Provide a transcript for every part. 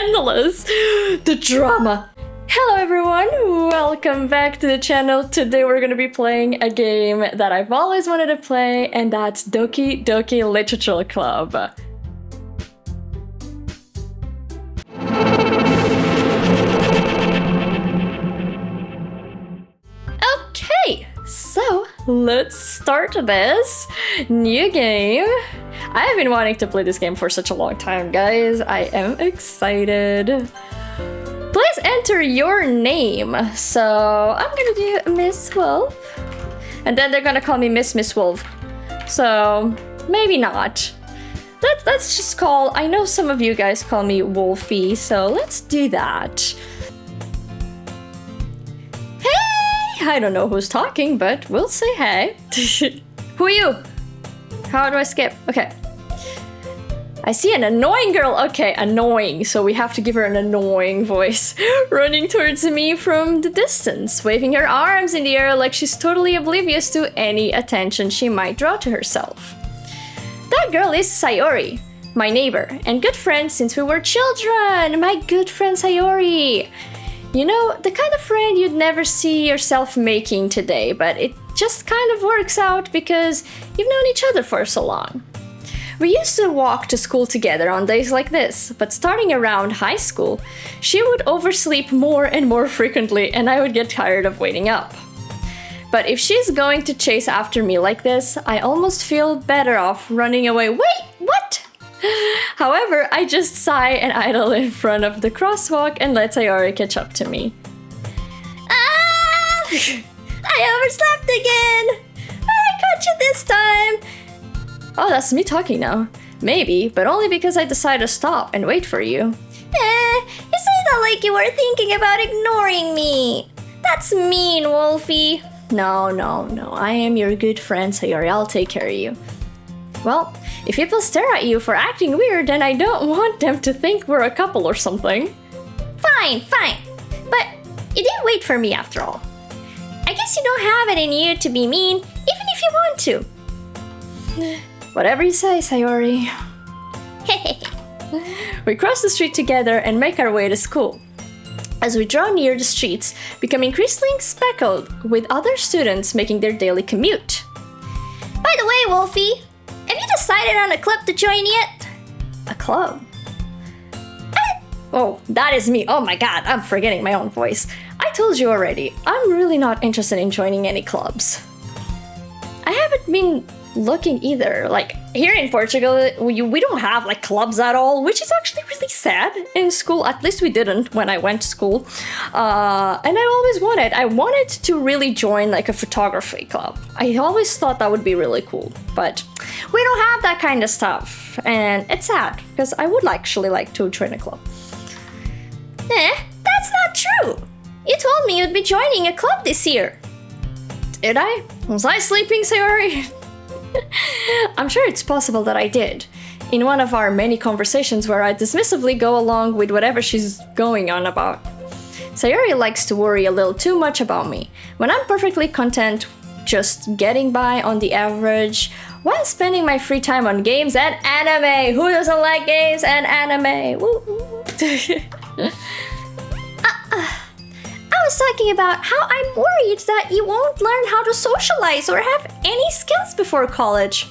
endless. The drama. Hello everyone, welcome back to the channel. Today we're gonna be playing a game that I've always wanted to play, and that's Doki Doki Literature Club. Okay, so let's start this new game. I've been wanting to play this game for such a long time, guys. I am excited. Please enter your name. So I'm gonna do Miss Wolf. And then they're gonna call me Miss Wolf. So maybe not. Let's just call, I know some of you guys call me Wolfie, so let's do that. Hey! I don't know who's talking, but we'll say hey. Who are you? How do I skip? Okay. I see an annoying girl. Okay, annoying. So we have to give her an annoying voice. Running towards me from the distance, waving her arms in the air like she's totally oblivious to any attention she might draw to herself. That girl is Sayori, my neighbor and good friend since we were children. My good friend Sayori. You know, the kind of friend you'd never see yourself making today, but it just kind of works out because you've known each other for so long. We used to walk to school together on days like this, but starting around high school, she would oversleep more and more frequently, and I would get tired of waiting up. But if she's going to chase after me like this, I almost feel better off running away. Wait, what? However, I just sigh and idle in front of the crosswalk and let Sayori catch up to me. Ah! I overslept again! But I caught you this time! Oh, that's me talking now. Maybe, but only because I decided to stop and wait for you. You say that like you were thinking about ignoring me. That's mean, Wolfie. No, I am your good friend, Sayori. I'll take care of you. Well, if people stare at you for acting weird, then I don't want them to think we're a couple or something. Fine. But you didn't wait for me after all. I guess you don't have it in you to be mean, even if you want to. Whatever you say, Sayori. We cross the street together and make our way to school. As we draw near the streets, become increasingly speckled with other students making their daily commute. By the way, Wolfie, have you decided on a club to join yet? A club? Oh, that is me. Oh my god, I'm forgetting my own voice. I told you already, I'm really not interested in joining any clubs. I haven't been looking either. Like, here in Portugal, we don't have like clubs at all, which is actually really sad. In school, at least we didn't when I went to school. And I wanted to really join like a photography club. I always thought that would be really cool, but we don't have that kind of stuff. And it's sad, because I would actually like to join a club. That's not true. You told me you'd be joining a club this year. Did I? Was I sleeping, Sayori? I'm sure it's possible that I did, in one of our many conversations where I dismissively go along with whatever she's going on about. Sayori likes to worry a little too much about me, when I'm perfectly content just getting by on the average, while spending my free time on games and anime. Who doesn't like games and anime? Woo. I was talking about how I'm worried that you won't learn how to socialize or have any skills before college.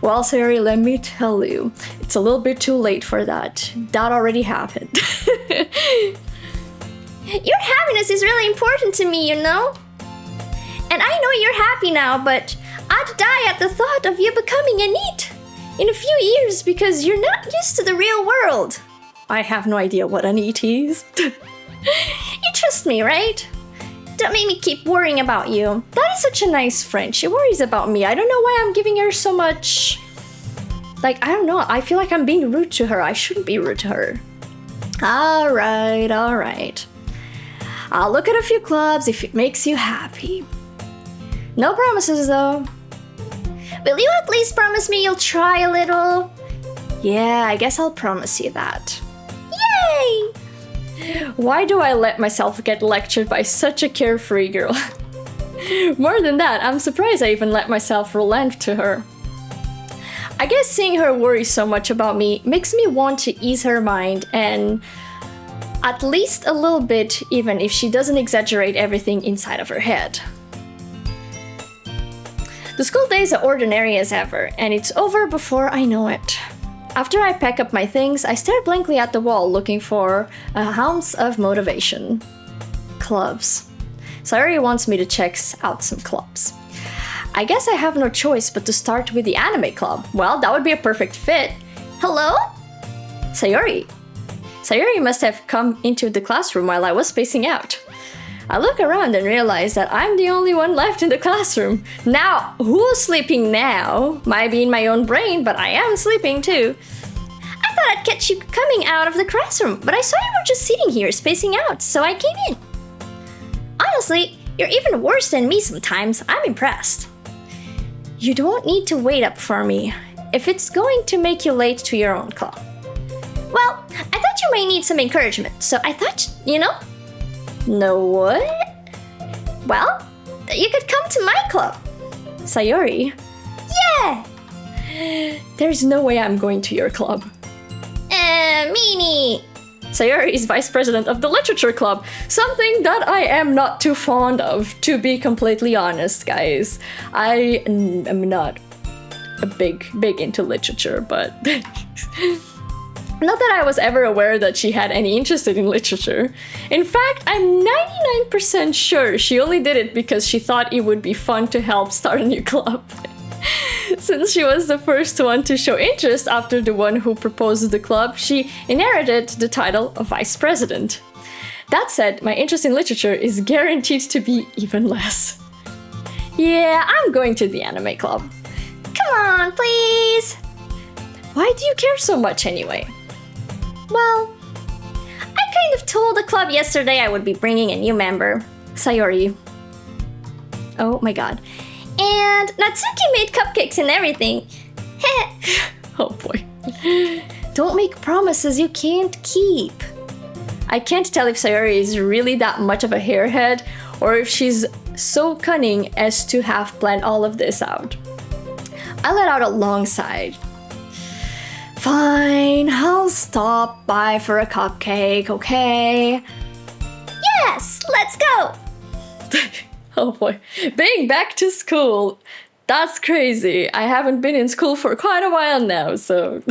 Well, Sayori, let me tell you, it's a little bit too late for that. That already happened. Your happiness is really important to me, you know? And I know you're happy now, but I'd die at the thought of you becoming a NEET in a few years because you're not used to the real world. I have no idea what a NEET is. You trust me, right? Don't make me keep worrying about you. That is such a nice friend. She worries about me. I don't know why I'm giving her so much... Like, I don't know. I feel like I'm being rude to her. I shouldn't be rude to her. Alright. I'll look at a few clubs if it makes you happy. No promises, though. Will you at least promise me you'll try a little? Yeah, I guess I'll promise you that. Yay! Why do I let myself get lectured by such a carefree girl? More than that, I'm surprised I even let myself relent to her. I guess seeing her worry so much about me makes me want to ease her mind and At least a little bit, even if she doesn't exaggerate everything inside of her head. The school days are ordinary as ever, and it's over before I know it. After I pack up my things, I stare blankly at the wall looking for a ounce of motivation. Clubs. Sayori wants me to check out some clubs. I guess I have no choice but to start with the anime club. Well, that would be a perfect fit. Hello? Sayori. Sayori must have come into the classroom while I was spacing out. I look around and realize that I'm the only one left in the classroom. Now, who's sleeping now? Might be in my own brain, but I am sleeping too. I thought I'd catch you coming out of the classroom, but I saw you were just sitting here spacing out, so I came in. Honestly, you're even worse than me sometimes. I'm impressed. You don't need to wait up for me if it's going to make you late to your own club. Well, I thought you might need some encouragement, so I thought, No what? Well, you could come to my club. Sayori. Yeah! There's no way I'm going to your club. Meanie! Sayori is vice president of the literature club, something that I am not too fond of, to be completely honest, guys. I am not a big into literature, but not that I was ever aware that she had any interest in literature. In fact, I'm 99% sure she only did it because she thought it would be fun to help start a new club. Since she was the first one to show interest after the one who proposed the club, she inherited the title of vice president. That said, my interest in literature is guaranteed to be even less. Yeah, I'm going to the anime club. Come on, please! Why do you care so much anyway? Well, I kind of told the club yesterday I would be bringing a new member. Sayori. Oh my god. And Natsuki made cupcakes and everything. Oh boy. Don't make promises you can't keep. I can't tell if Sayori is really that much of a hairhead or if she's so cunning as to have planned all of this out. I let out a long sigh. Fine, I'll stop by for a cupcake, okay? Yes, let's go! Oh boy, being back to school, that's crazy. I haven't been in school for quite a while now, so...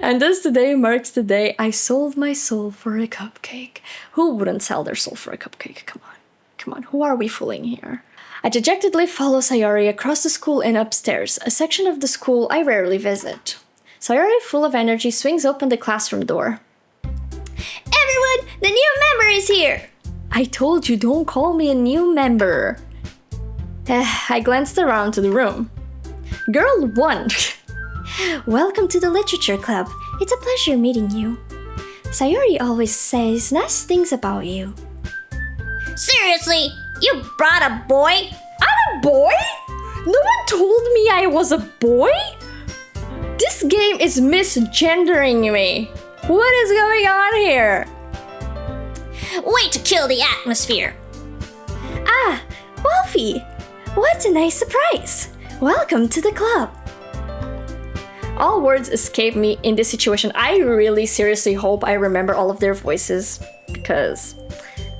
And thus today marks the day I sold my soul for a cupcake. Who wouldn't sell their soul for a cupcake? Come on, who are we fooling here? I dejectedly follow Sayori across the school and upstairs, a section of the school I rarely visit. Sayori, full of energy, swings open the classroom door. Everyone, the new member is here! I told you, don't call me a new member. I glanced around to the room. Girl 1. Welcome to the literature club. It's a pleasure meeting you. Sayori always says nice things about you. Seriously? You brought a boy? I'm a boy? No one told me I was a boy? This game is misgendering me. What is going on here? Way to kill the atmosphere. Ah, Wolfie. What a nice surprise. Welcome to the club. All words escape me in this situation. I really seriously hope I remember all of their voices because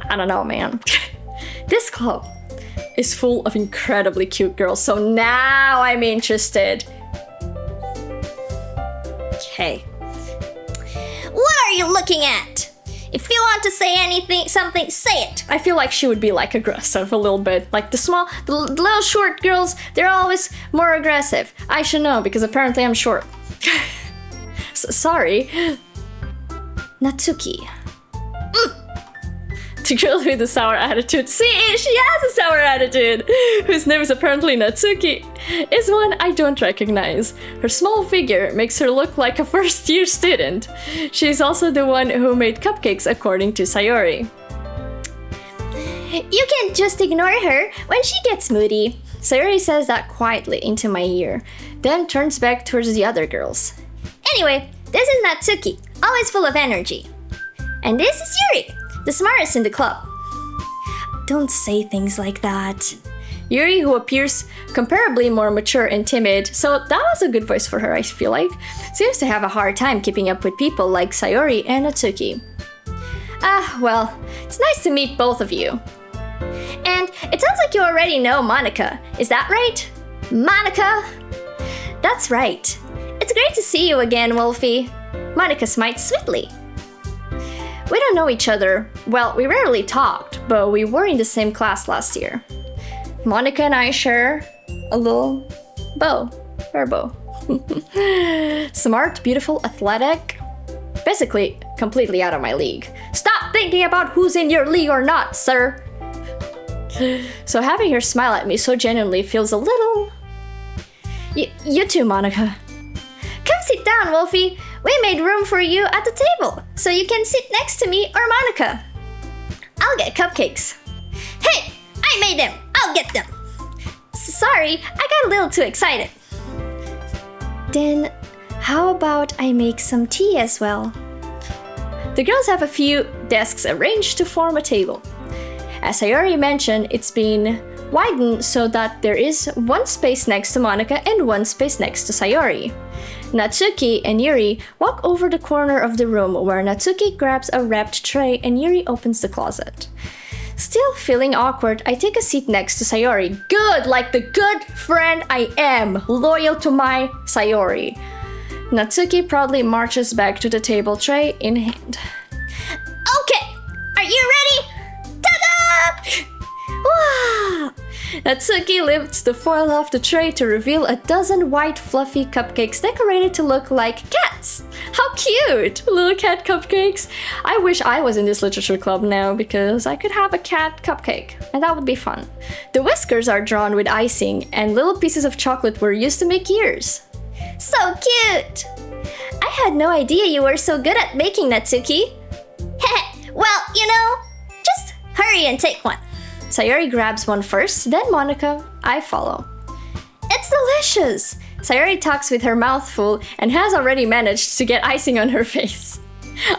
I don't know, man. This club is full of incredibly cute girls, so now I'm interested. Okay. What are you looking at? If you want to say something, say it. I feel like she would be like aggressive a little bit. Like the little short girls, they're always more aggressive. I should know because apparently I'm short. Sorry. Natsuki. The girl with the sour attitude. See, she has a sour attitude. Whose name is apparently Natsuki. Is one I don't recognize. Her small figure makes her look like a first-year student. She's also the one who made cupcakes according to Sayori. You can just ignore her when she gets moody. Sayori says that quietly into my ear, then turns back towards the other girls. Anyway, this is Natsuki, always full of energy. And this is Yuri, the smartest in the club. Don't say things like that. Yuri, who appears comparably more mature and timid, so that was a good voice for her, I feel like, seems to have a hard time keeping up with people like Sayori and Natsuki. Ah, well, it's nice to meet both of you. And it sounds like you already know Monica, is that right? Monica? That's right. It's great to see you again, Wolfie. Monica smiled sweetly. We don't know each other. Well, we rarely talked, but we were in the same class last year. Monica and I share a little bow. Her bow. Smart, beautiful, athletic. Basically, completely out of my league. Stop thinking about who's in your league or not, sir. So having her smile at me so genuinely feels a little... You too, Monica. Come sit down, Wolfie. We made room for you at the table, so you can sit next to me or Monica. I'll get cupcakes. Hey, I made them. I'll get them. Sorry, I got a little too excited. Then, how about I make some tea as well? The girls have a few desks arranged to form a table. As I already mentioned, it's been widened so that there is one space next to Monica and one space next to Sayori. Natsuki and Yuri walk over the corner of the room where Natsuki grabs a wrapped tray and Yuri opens the closet. Still feeling awkward, I take a seat next to Sayori. Good, like the good friend I am, loyal to my Sayori. Natsuki proudly marches back to the table, tray in hand. Okay, are you ready? Ta-da! Wow! Natsuki lifts the foil off the tray to reveal a dozen white fluffy cupcakes decorated to look like cats. How cute! Little cat cupcakes. I wish I was in this literature club now because I could have a cat cupcake and that would be fun. The whiskers are drawn with icing and little pieces of chocolate were used to make ears. So cute! I had no idea you were so good at baking, Natsuki. Well, just hurry and take one. Sayori grabs one first, then Monica. I follow. It's delicious! Sayori talks with her mouth full and has already managed to get icing on her face.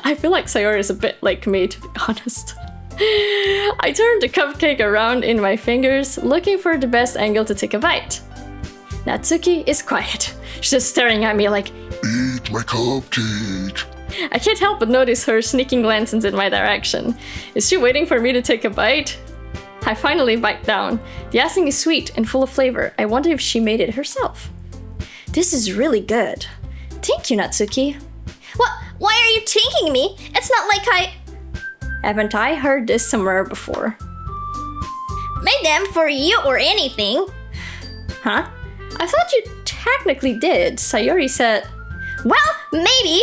I feel like Sayori is a bit like me, to be honest. I turn the cupcake around in my fingers, looking for the best angle to take a bite. Natsuki is quiet. She's just staring at me like, eat my cupcake. I can't help but notice her sneaking glances in my direction. Is she waiting for me to take a bite? I finally bite down. The icing is sweet and full of flavor. I wonder if she made it herself. This is really good. Thank you, Natsuki. What? Why are you thanking me? It's not like Haven't I heard this somewhere before? Made them for you or anything. Huh? I thought you technically did. Sayori said... Well, maybe.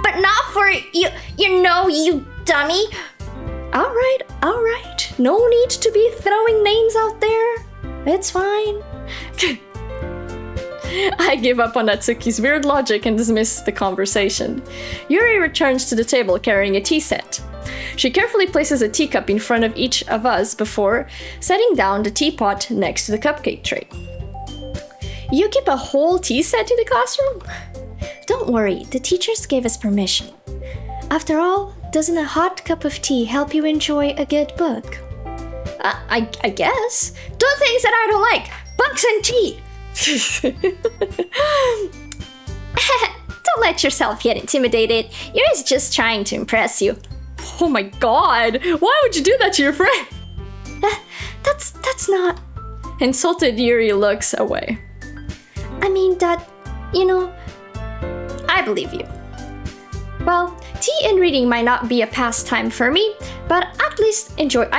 But not for you, you dummy. Alright. No need to be throwing names out there. It's fine. I give up on Natsuki's weird logic and dismiss the conversation. Yuri returns to the table carrying a tea set. She carefully places a teacup in front of each of us before setting down the teapot next to the cupcake tray. You keep a whole tea set in the classroom? Don't worry, the teachers gave us permission. After all, doesn't a hot cup of tea help you enjoy a good book? I guess. Do things that I don't like. Books and tea. Don't let yourself get intimidated. Yuri's just trying to impress you. Oh my god. Why would you do that to your friend? That's not... Insulted Yuri looks away. I mean that, I believe you. Well, tea and reading might not be a pastime for me, but I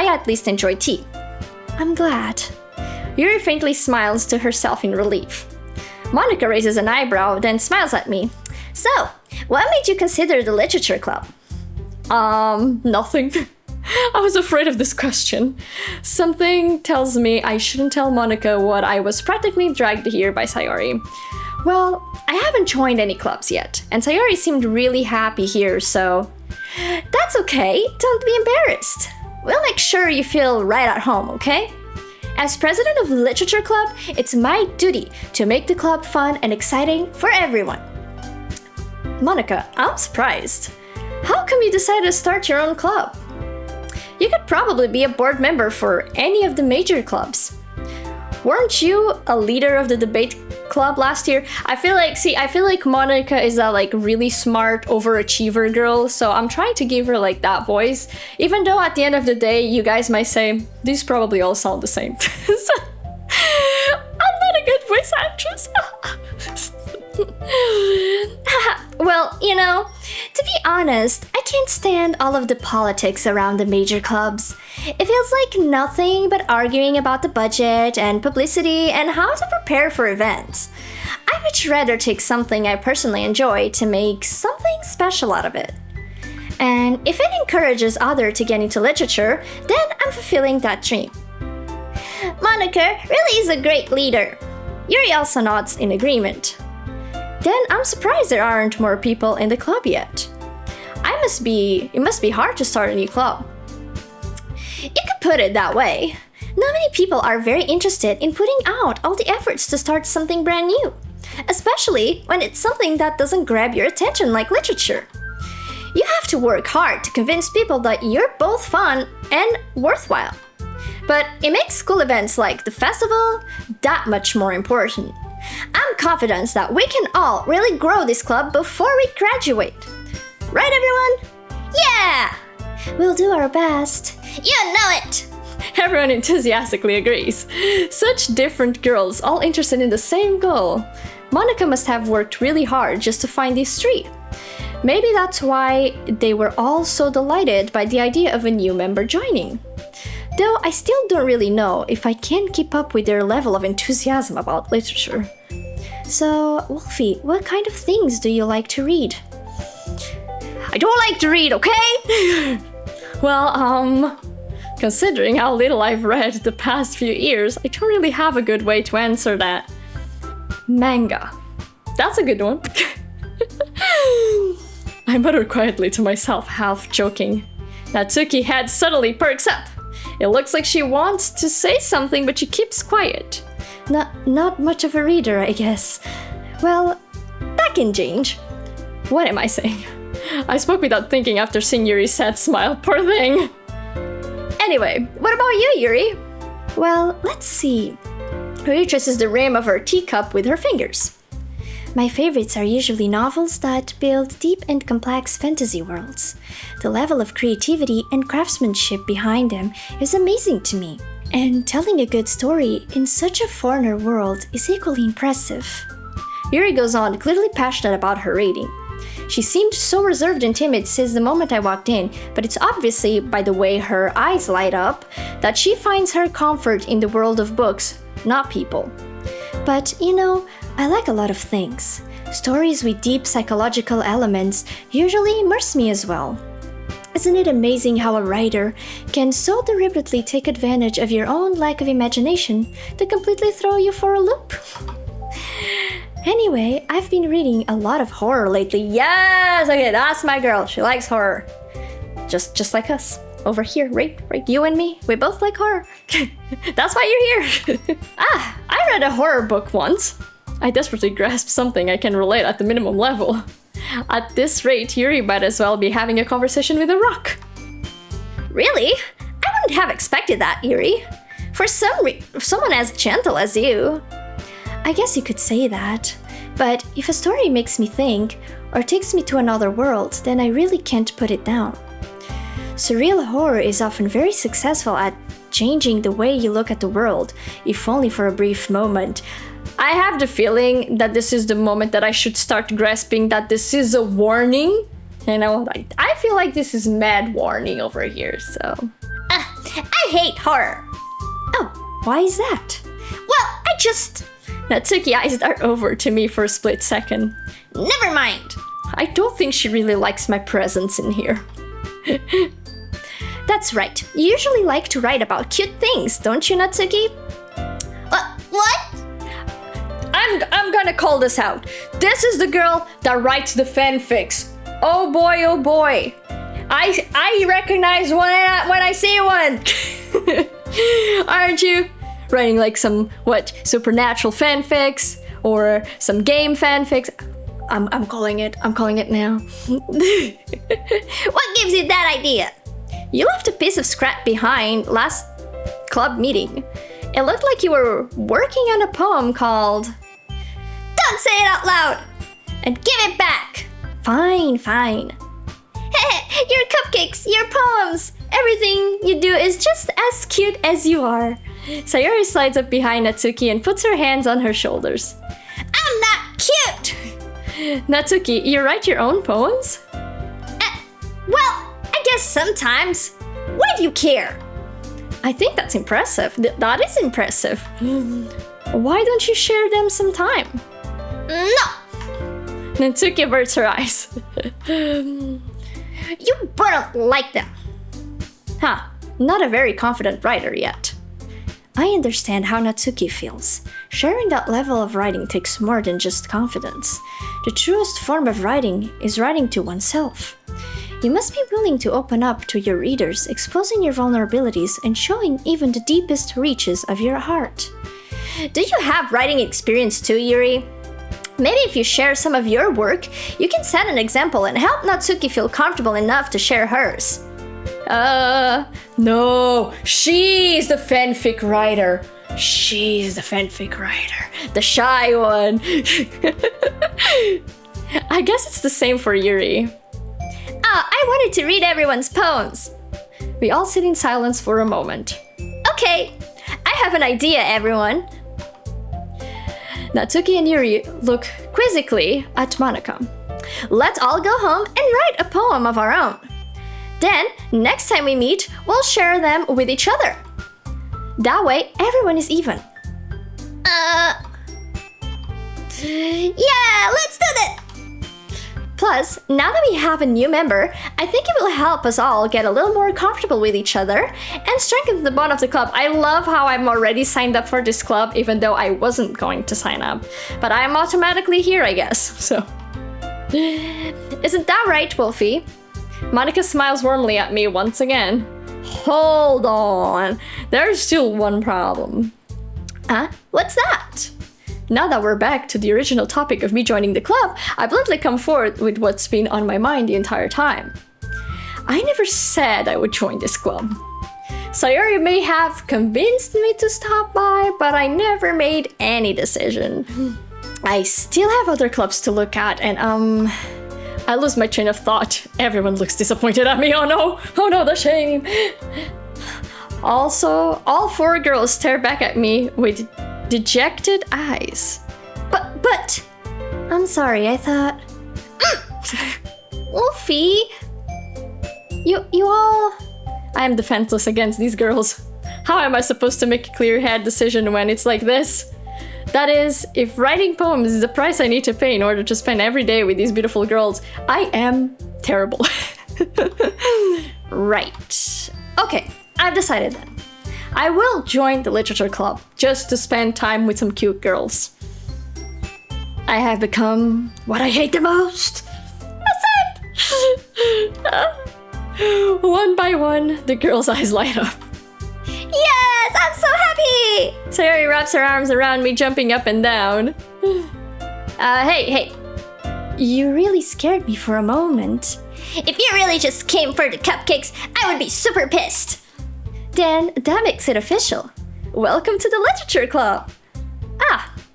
at least enjoy tea. I'm glad. Yuri faintly smiles to herself in relief. Monica raises an eyebrow, then smiles at me. So, what made you consider the literature club? Nothing. I was afraid of this question. Something tells me I shouldn't tell Monica what I was practically dragged here by Sayori. Well, I haven't joined any clubs yet, and Sayori seemed really happy here, so... That's okay, don't be embarrassed. We'll make sure you feel right at home, okay? As president of the Literature Club, it's my duty to make the club fun and exciting for everyone. Monica, I'm surprised. How come you decided to start your own club? You could probably be a board member for any of the major clubs. Weren't you a leader of the debate club last year. I feel like Monica is that like really smart overachiever girl, so I'm trying to give her like that voice, even though at the end of the day you guys might say these probably all sound the same. So, I'm not a good voice actress. Well, you know, to be honest, I can't stand all of the politics around the major clubs. It feels like nothing but arguing about the budget and publicity and how to prepare for events. I'd much rather take something I personally enjoy to make something special out of it. And if it encourages others to get into literature, then I'm fulfilling that dream. Monica really is a great leader. Yuri also nods in agreement. Then I'm surprised there aren't more people in the club yet. It must be hard to start a new club. You could put it that way. Not many people are very interested in putting out all the efforts to start something brand new, especially when it's something that doesn't grab your attention like literature. You have to work hard to convince people that you're both fun and worthwhile. But it makes school events like the festival that much more important. I'm confident that we can all really grow this club before we graduate. Right, everyone? Yeah! We'll do our best. You know it! Everyone enthusiastically agrees. Such different girls, all interested in the same goal. Monica must have worked really hard just to find these three. Maybe that's why they were all so delighted by the idea of a new member joining. Though I still don't really know if I can keep up with their level of enthusiasm about literature. So, Wolfie, what kind of things do you like to read? I don't like to read, okay? Well, considering how little I've read the past few years, I don't really have a good way to answer that. Manga. That's a good one. I muttered quietly to myself, half joking. Natsuki head suddenly perks up. It looks like she wants to say something, but she keeps quiet. Not much of a reader, I guess. Well, that can change. What am I saying? I spoke without thinking after seeing Yuri's sad smile. Poor thing. Anyway, what about you, Yuri? Well, let's see. Yuri traces the rim of her teacup with her fingers. My favorites are usually novels that build deep and complex fantasy worlds. The level of creativity and craftsmanship behind them is amazing to me. And telling a good story in such a foreigner world is equally impressive. Yuri goes on, clearly passionate about her reading. She seemed so reserved and timid since the moment I walked in, but it's obviously by the way her eyes light up that she finds her comfort in the world of books, not people. But, you know, I like a lot of things. Stories with deep psychological elements usually immerse me as well. Isn't it amazing how a writer can so deliberately take advantage of your own lack of imagination to completely throw you for a loop? Anyway, I've been reading a lot of horror lately. Yes! Okay, that's my girl. She likes horror. Just like us. Over here, right? You and me, we both like horror. That's why you're here. I read a horror book once. I desperately grasped something I can relate at the minimum level. At this rate, Yuri might as well be having a conversation with a rock. Really? I wouldn't have expected that, Yuri. For someone as gentle as you. I guess you could say that. But if a story makes me think, or takes me to another world, then I really can't put it down. Surreal horror is often very successful at changing the way you look at the world, if only for a brief moment. I have the feeling that this is the moment that I should start grasping that this is a warning. You know, I feel like this is mad warning over here, so... I hate horror! Oh, why is that? Well, I just... Natsuki eyes dart over to me for a split second. Never mind! I don't think she really likes my presence in here. That's right. You usually like to write about cute things, don't you, Natsuki? What? I'm gonna call this out. This is the girl that writes the fanfics. Oh boy, oh boy. I recognize one when I see one. Aren't you? Writing like some, supernatural fanfics or some game fanfics. I'm calling it now. What gives you that idea? You left a piece of scrap behind last club meeting. It looked like you were working on a poem called Don't say it out loud! And give it back! Fine, fine. Your cupcakes, your poems, everything you do is just as cute as you are. Sayori slides up behind Natsuki and puts her hands on her shoulders. I'm not cute! Natsuki, you write your own poems? Well, I guess sometimes. Why do you care? I think that's impressive. That is impressive. Why don't you share them sometime? No! Natsuki averts her eyes. You wouldn't like them. Huh, not a very confident writer yet. I understand how Natsuki feels. Sharing that level of writing takes more than just confidence. The truest form of writing is writing to oneself. You must be willing to open up to your readers, exposing your vulnerabilities and showing even the deepest reaches of your heart. Do you have writing experience too, Yuri? Maybe if you share some of your work, you can set an example and help Natsuki feel comfortable enough to share hers. No, she's the fanfic writer. She's the fanfic writer. The shy one. I guess it's the same for Yuri. I wanted to read everyone's poems. We all sit in silence for a moment. Okay, I have an idea, everyone. Natsuki and Yuri look quizzically at Monika. Let's all go home and write a poem of our own. Then, next time we meet, we'll share them with each other. That way, everyone is even. Yeah, let's do that! Plus, now that we have a new member, I think it will help us all get a little more comfortable with each other and strengthen the bond of the club. I love how I'm already signed up for this club, even though I wasn't going to sign up. But I'm automatically here, I guess, so. Isn't that right, Wolfie? Monika smiles warmly at me once again. Hold on, there's still one problem. Huh? What's that? Now that we're back to the original topic of me joining the club, I bluntly come forward with what's been on my mind the entire time. I never said I would join this club. Sayori may have convinced me to stop by, but I never made any decision. I still have other clubs to look at, and I lose my train of thought. Everyone looks disappointed at me. Oh no, the shame. Also, all four girls stare back at me with dejected eyes. But, I'm sorry, I thought... Wolfie! You all... I am defenseless against these girls. How am I supposed to make a clear-headed decision when it's like this? That is, if writing poems is the price I need to pay in order to spend every day with these beautiful girls, I am terrible. Right. Okay, I've decided then. I will join the literature club just to spend time with some cute girls. I have become what I hate the most. One by one, the girls' eyes light up. Yes, I'm so happy! Sayori wraps her arms around me, jumping up and down. Hey. You really scared me for a moment. If you really just came for the cupcakes, I would be super pissed. Then that makes it official. Welcome to the literature club.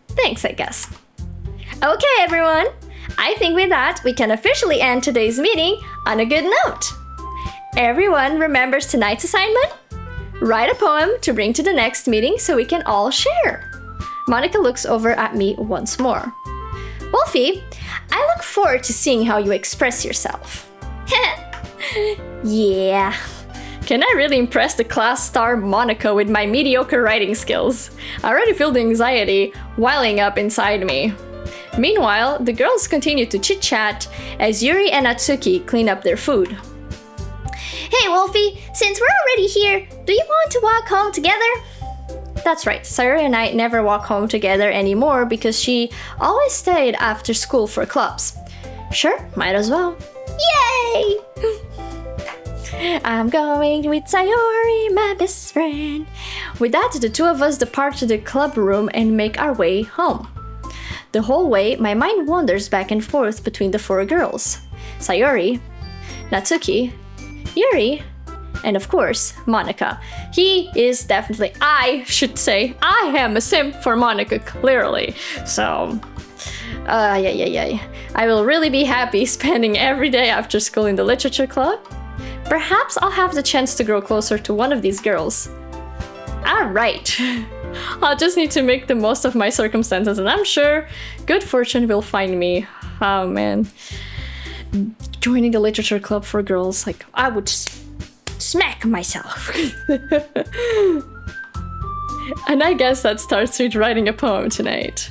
Thanks, I guess. Okay, everyone. I think with that, we can officially end today's meeting on a good note. Everyone remembers tonight's assignment? Write a poem to bring to the next meeting so we can all share. Monika looks over at me once more. Wolfie, I look forward to seeing how you express yourself. Yeah. Can I really impress the class star Monika with my mediocre writing skills? I already feel the anxiety welling up inside me. Meanwhile, the girls continue to chit-chat as Yuri and Natsuki clean up their food. Hey Wolfie, since we're already here, do you want to walk home together? That's right, Sayori and I never walk home together anymore because she always stayed after school for clubs. Sure, might as well. Yay! I'm going with Sayori, my best friend. With that, the two of us depart to the club room and make our way home. The whole way, my mind wanders back and forth between the four girls. Sayori, Natsuki, Yuri, and of course, Monika. I am a simp for Monika, clearly. So, Yeah. I will really be happy spending every day after school in the literature club. Perhaps I'll have the chance to grow closer to one of these girls. Alright. I'll just need to make the most of my circumstances, and I'm sure good fortune will find me. Oh man. Joining the literature club for girls, like, I would smack myself. And I guess that starts with writing a poem tonight.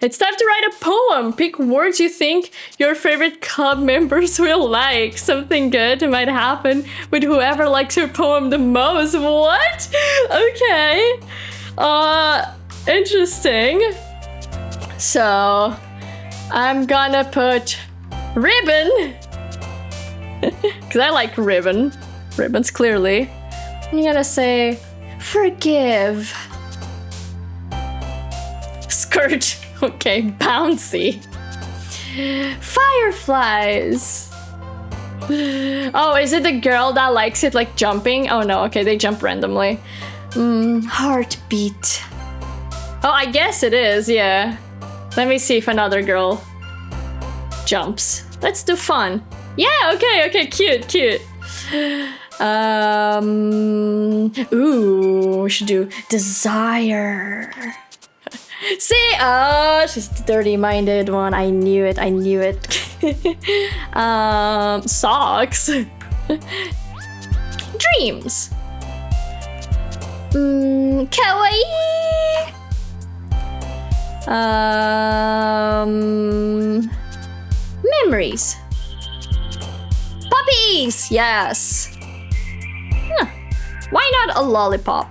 It's time to write a poem. Pick words you think your favorite club members will like. Something good might happen with whoever likes your poem the most. What? Okay. Interesting. So, I'm gonna put ribbon. Because I like ribbon. Ribbons, clearly. I'm gonna say forgive. Skirt. Okay, bouncy. Fireflies. Oh, is it the girl that likes it, like jumping? Oh no, okay, they jump randomly. Heartbeat. Oh, I guess it is, yeah. Let me see if another girl jumps. Let's do fun. Yeah, okay, cute. Ooh, we should do desire. See? Oh, she's the dirty-minded one. I knew it. Socks. Dreams. Kawaii. Memories. Puppies. Yes. Huh. Why not a lollipop?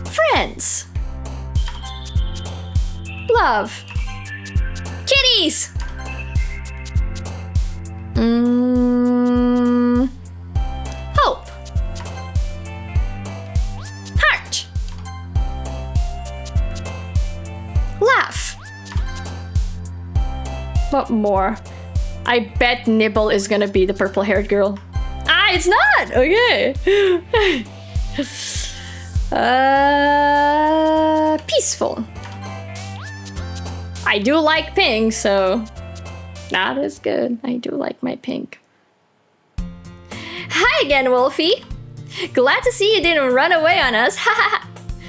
Friends. Love. Kitties. Hope. Heart. Laugh. What more? I bet Nibble is gonna be the purple-haired girl. Ah, it's not! Okay. Peaceful. I do like pink, so that is good. I do like my pink. Hi again, Wolfie. Glad to see you didn't run away on us.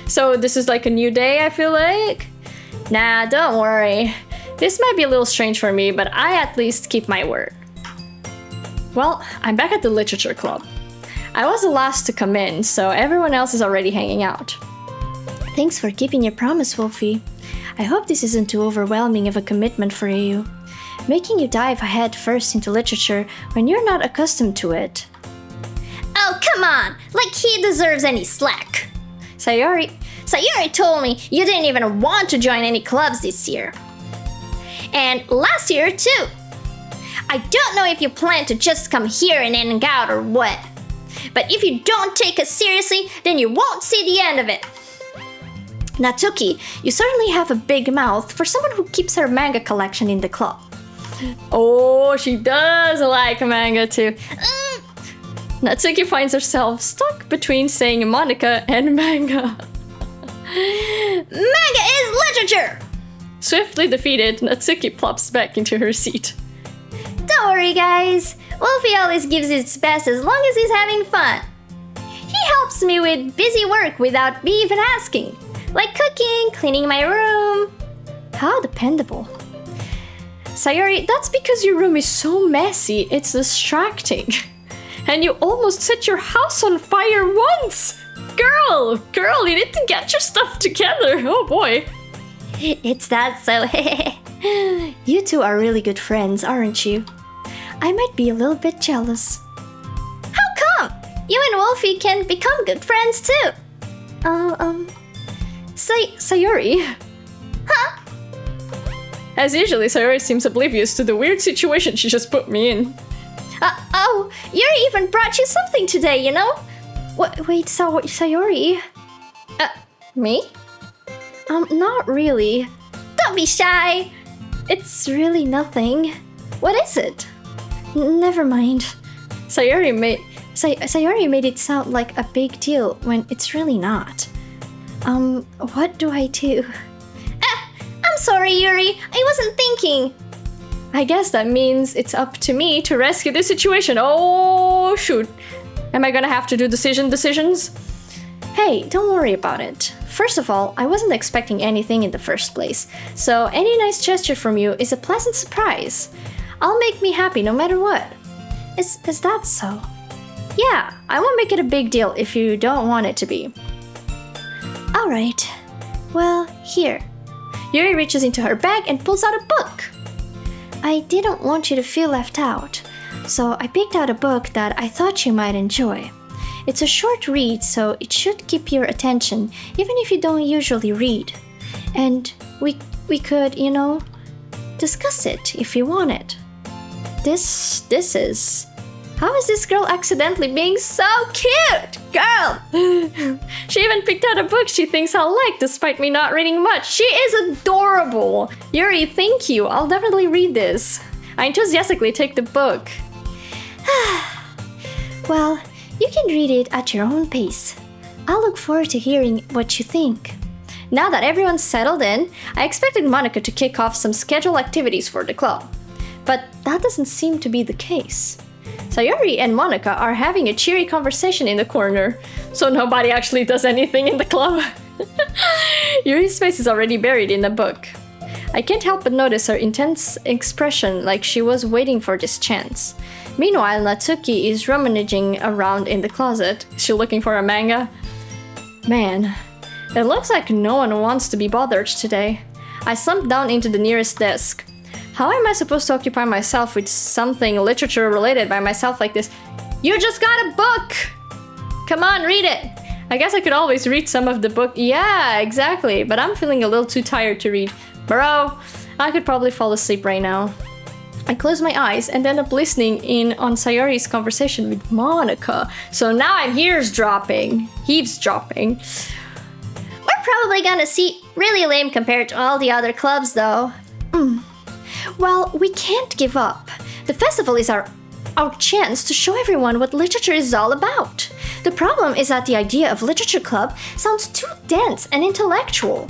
So this is like a new day, I feel like? Nah, don't worry. This might be a little strange for me, but I at least keep my word. Well, I'm back at the literature club. I was the last to come in, so everyone else is already hanging out. Thanks for keeping your promise, Wolfie. I hope this isn't too overwhelming of a commitment for you, making you dive head first into literature when you're not accustomed to it. Oh, come on! Like he deserves any slack. Sayori told me you didn't even want to join any clubs this year. And last year, too. I don't know if you plan to just come here and hang out or what. But if you don't take us seriously, then you won't see the end of it. Natsuki, you certainly have a big mouth for someone who keeps her manga collection in the club. Oh, she does like manga too. Natsuki finds herself stuck between saying Monica and manga. Manga is literature! Swiftly defeated, Natsuki plops back into her seat. Don't worry, guys. Wolfie always gives his best as long as he's having fun. He helps me with busy work without me even asking. Like cooking, cleaning my room. How dependable. Sayori, that's because your room is so messy, it's distracting. And you almost set your house on fire once! Girl, you need to get your stuff together, oh boy. It's that so. You two are really good friends, aren't you? I might be a little bit jealous. How come? You and Wolfie can become good friends too. Sayori. Huh? As usually, Sayori seems oblivious to the weird situation she just put me in. Oh, Yuri even brought you something today, you know? Wait, Sayori? Me? Not really. Don't be shy. It's really nothing. What is it? Never mind. Sayori made it sound like a big deal when it's really not. What do I do? I'm sorry, Yuri. I wasn't thinking. I guess that means it's up to me to rescue this situation. Oh, shoot. Am I gonna have to do decisions? Hey, don't worry about it. First of all, I wasn't expecting anything in the first place, so any nice gesture from you is a pleasant surprise. I'll make me happy no matter what. Is that so? Yeah, I won't make it a big deal if you don't want it to be. Alright. Well, here. Yuri reaches into her bag and pulls out a book. I didn't want you to feel left out, so I picked out a book that I thought you might enjoy. It's a short read, so it should keep your attention, even if you don't usually read. And we could, discuss it if you want it. This is... How is this girl accidentally being so cute? Girl! She even picked out a book she thinks I'll like despite me not reading much. She is adorable! Yuri, thank you. I'll definitely read this. I enthusiastically take the book. Well, you can read it at your own pace. I'll look forward to hearing what you think. Now that everyone's settled in, I expected Monica to kick off some scheduled activities for the club. But that doesn't seem to be the case. Sayori and Monica are having a cheery conversation in the corner, so nobody actually does anything in the club. Yuri's face is already buried in the book. I can't help but notice her intense expression, like she was waiting for this chance. Meanwhile, Natsuki is rummaging around in the closet. Is she looking for a manga? Man, it looks like no one wants to be bothered today. I slumped down into the nearest desk. How am I supposed to occupy myself with something literature related by myself like this? You just got a book! Come on, read it! I guess I could always read some of the book. Yeah, exactly, but I'm feeling a little too tired to read. Bro, I could probably fall asleep right now. I close my eyes and end up listening in on Sayori's conversation with Monica. So now I'm eavesdropping. We're probably gonna see really lame compared to all the other clubs though. Well, we can't give up. The festival is our chance to show everyone what literature is all about. The problem is that the idea of literature club sounds too dense and intellectual.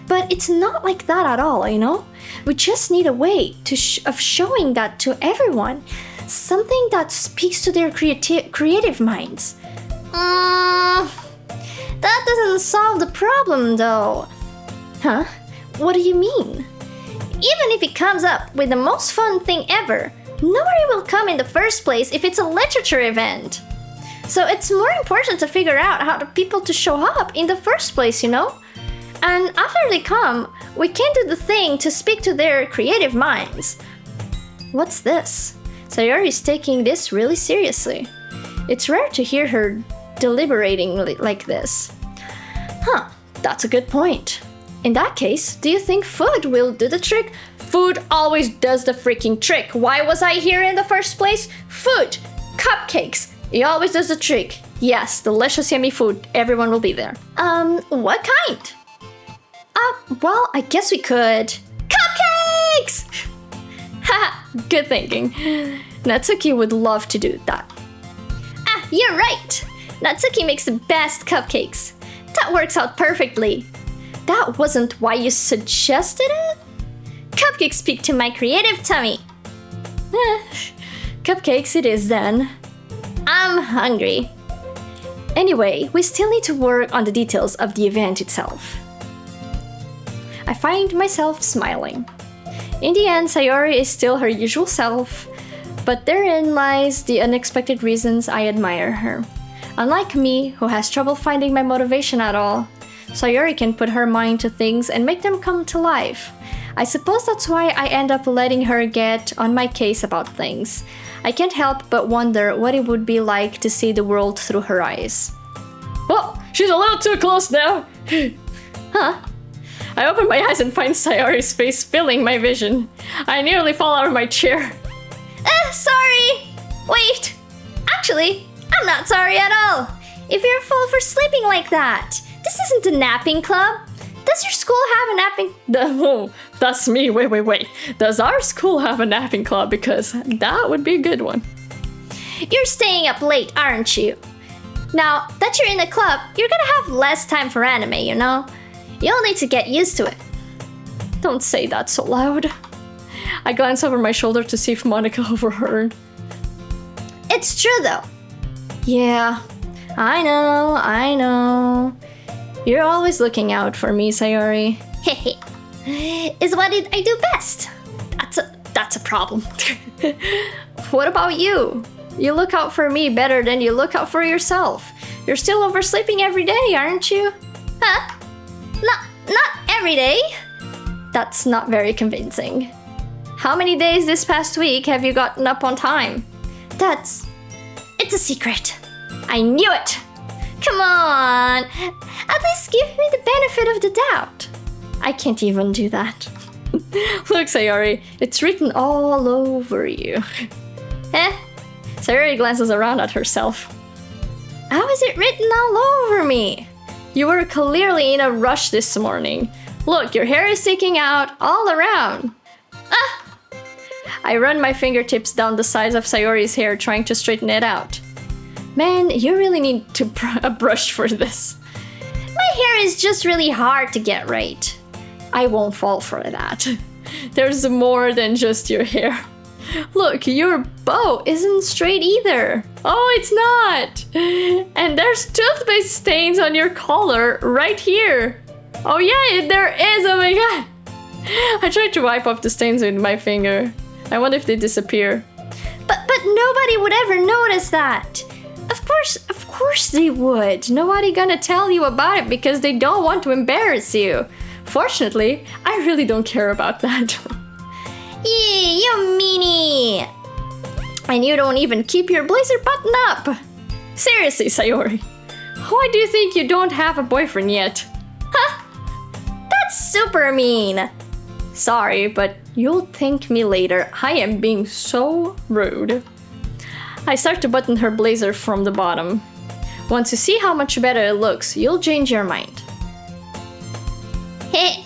But it's not like that at all, We just need a way of showing that to everyone. Something that speaks to their creative minds. That doesn't solve the problem though. Huh? What do you mean? Even if it comes up with the most fun thing ever, nobody will come in the first place if it's a literature event. So it's more important to figure out how the people to show up in the first place, And after they come, we can do the thing to speak to their creative minds. What's this? Sayori's taking this really seriously. It's rare to hear her deliberating like this. Huh, that's a good point. In that case, do you think food will do the trick? Food always does the freaking trick. Why was I here in the first place? Food! Cupcakes! It always does the trick. Yes, delicious yummy food. Everyone will be there. What kind? Well, I guess we could. Cupcakes! Haha, good thinking. Natsuki would love to do that. You're right! Natsuki makes the best cupcakes. That works out perfectly. That wasn't why you suggested it? Cupcakes speak to my creative tummy. Cupcakes it is then. I'm hungry. Anyway, we still need to work on the details of the event itself. I find myself smiling. In the end, Sayori is still her usual self, but therein lies the unexpected reasons I admire her. Unlike me, who has trouble finding my motivation at all, Sayori can put her mind to things and make them come to life. I suppose that's why I end up letting her get on my case about things. I can't help but wonder what it would be like to see the world through her eyes. Oh, she's a little too close now! Huh? I open my eyes and find Sayori's face filling my vision. I nearly fall out of my chair. Sorry! Wait! Actually, I'm not sorry at all! If you're full for sleeping like that! This isn't a napping club! Does your school have a napping... Oh, that's me. Wait. Does our school have a napping club? Because that would be a good one. You're staying up late, aren't you? Now that you're in the club, you're gonna have less time for anime, you know? You'll need to get used to it. Don't say that so loud. I glance over my shoulder to see if Monica overheard. It's true though. Yeah, I know. You're always looking out for me, Sayori. Is what I do best. That's a problem. What about you? You look out for me better than you look out for yourself. You're still oversleeping every day, aren't you? Huh? Not every day. That's not very convincing. How many days this past week have you gotten up on time? It's a secret. I knew it. Come on. At least give me the benefit of the doubt. I can't even do that. Look, Sayori, it's written all over you. Sayori glances around at herself. How is it written all over me? You were clearly in a rush this morning. Look, your hair is sticking out all around. I run my fingertips down the sides of Sayori's hair, trying to straighten it out. Man, you really need a brush for this. My hair is just really hard to get right. I won't fall for that. There's more than just your hair. Look, your bow isn't straight either. Oh, it's not. And there's toothpaste stains on your collar right here. Oh yeah, there is. Oh my god. I tried to wipe off the stains with my finger. I wonder if they disappear. But nobody would ever notice that. Of course they would. Nobody gonna tell you about it because they don't want to embarrass you. Fortunately, I really don't care about that. Yeah, you meanie. And you don't even keep your blazer buttoned up. Seriously, Sayori. Why do you think you don't have a boyfriend yet? Huh? That's super mean. Sorry, but you'll thank me later. I am being so rude. I start to button her blazer from the bottom. Once you see how much better it looks, you'll change your mind. Hey,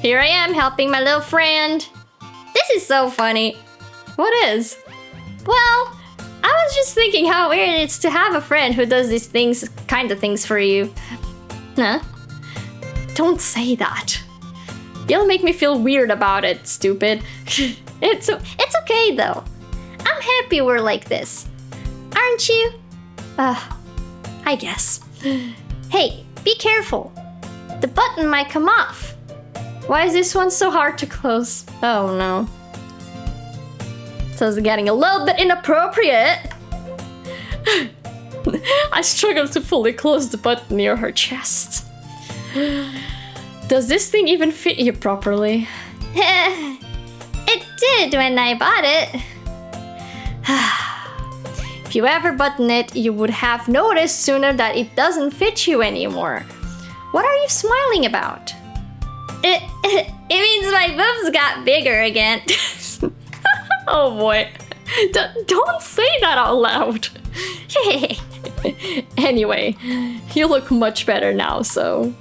here I am helping my little friend. This is so funny. What is? Well, I was just thinking how weird it is to have a friend who does these kind of things for you. Huh? Don't say that. You'll make me feel weird about it, stupid. It's okay though. I'm happy we're like this. Aren't you? I guess. Hey, be careful. The button might come off. Why is this one so hard to close? Oh no. So it's getting a little bit inappropriate. I struggle to fully close the button near her chest. Does this thing even fit you properly? It did when I bought it. If you ever button it, you would have noticed sooner that it doesn't fit you anymore. What are you smiling about? It means my boobs got bigger again. Oh boy. Don't say that out loud. Anyway, you look much better now, so...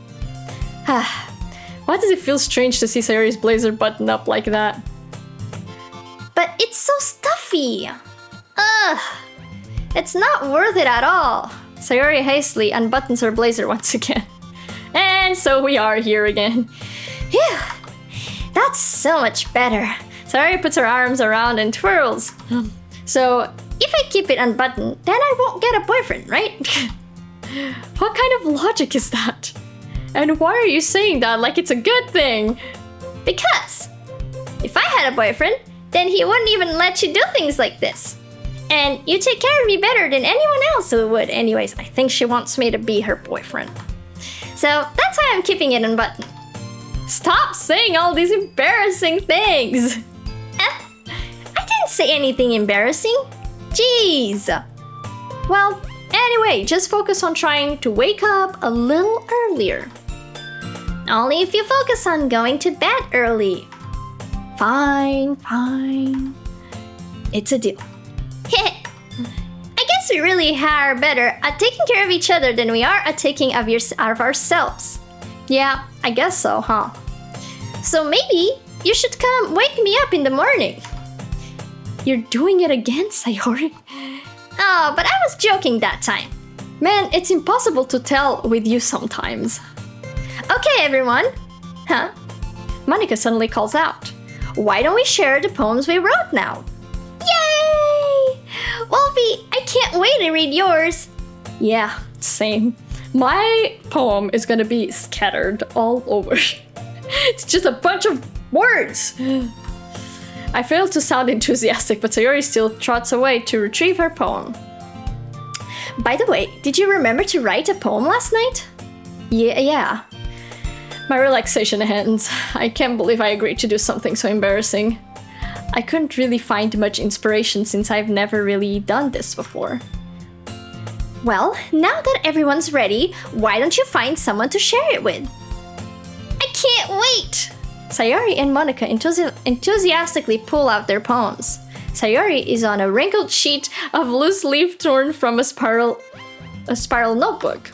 Why does it feel strange to see Sayori's blazer buttoned up like that? But it's so stuffy. Ugh. It's not worth it at all. Sayori hastily unbuttons her blazer once again. And so we are here again. Phew. That's so much better. Sayori puts her arms around and twirls. So, if I keep it unbuttoned, then I won't get a boyfriend, right? What kind of logic is that? And why are you saying that like it's a good thing? Because if I had a boyfriend, then he wouldn't even let you do things like this. And you take care of me better than anyone else who would. Anyways, I think she wants me to be her boyfriend. So that's why I'm keeping it unbuttoned. Stop saying all these embarrassing things. I didn't say anything embarrassing. Jeez. Well, anyway, just focus on trying to wake up a little earlier. Only if you focus on going to bed early. Fine. It's a deal. I guess we really are better at taking care of each other than we are at taking care of ourselves. Yeah, I guess so, huh? So maybe you should come wake me up in the morning. You're doing it again, Sayori? Oh, but I was joking that time. Man, it's impossible to tell with you sometimes. Okay, everyone. Huh? Monica suddenly calls out. Why don't we share the poems we wrote now? Yay! Wolfie, I can't wait to read yours. Yeah, same. My poem is gonna be scattered all over. It's just a bunch of words. I failed to sound enthusiastic, but Sayori still trots away to retrieve her poem. By the way, did you remember to write a poem last night? Yeah. My relaxation ends. I can't believe I agreed to do something so embarrassing. I couldn't really find much inspiration since I've never really done this before. Well, now that everyone's ready, why don't you find someone to share it with? I can't wait! Sayori and Monica enthusiastically pull out their poems. Sayori is on a wrinkled sheet of loose leaf torn from a spiral notebook.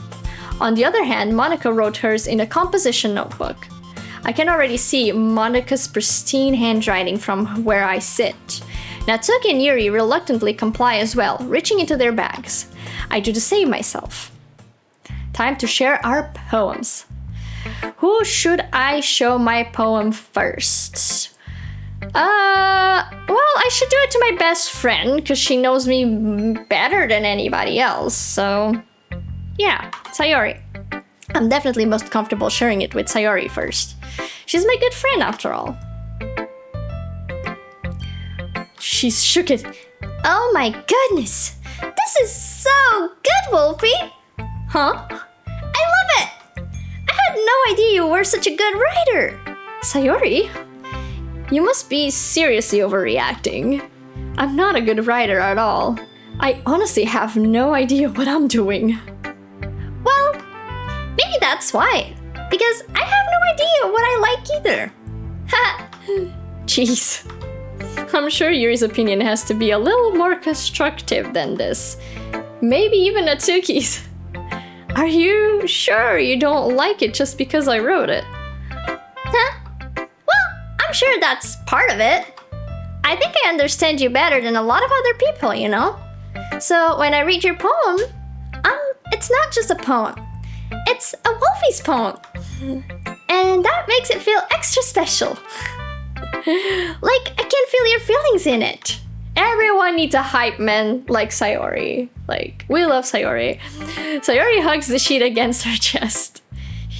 On the other hand, Monica wrote hers in a composition notebook. I can already see Monica's pristine handwriting from where I sit. Natsuki and Yuri reluctantly comply as well, reaching into their bags. I do the same myself. Time to share our poems. Who should I show my poem first? Well, I should do it to my best friend, because she knows me better than anybody else, so... yeah, Sayori. I'm definitely most comfortable sharing it with Sayori first. She's my good friend, after all. She's shook it. Oh my goodness! This is so good, Wolfie! Huh? I love it! I had no idea you were such a good writer! Sayori? You must be seriously overreacting. I'm not a good writer at all. I honestly have no idea what I'm doing. Well, maybe that's why. Because I have no idea what I like either. Ha! Jeez. I'm sure Yuri's opinion has to be a little more constructive than this. Maybe even Natsuki's. Are you sure you don't like it just because I wrote it? Huh? Well, I'm sure that's part of it. I think I understand you better than a lot of other people, you know? So when I read your poem, it's not just a poem. It's a Wolfie's poem. And that makes it feel extra special. Like, I can feel your feelings in it. Everyone needs a hype man like Sayori. Like, we love Sayori. Sayori hugs the sheet against her chest.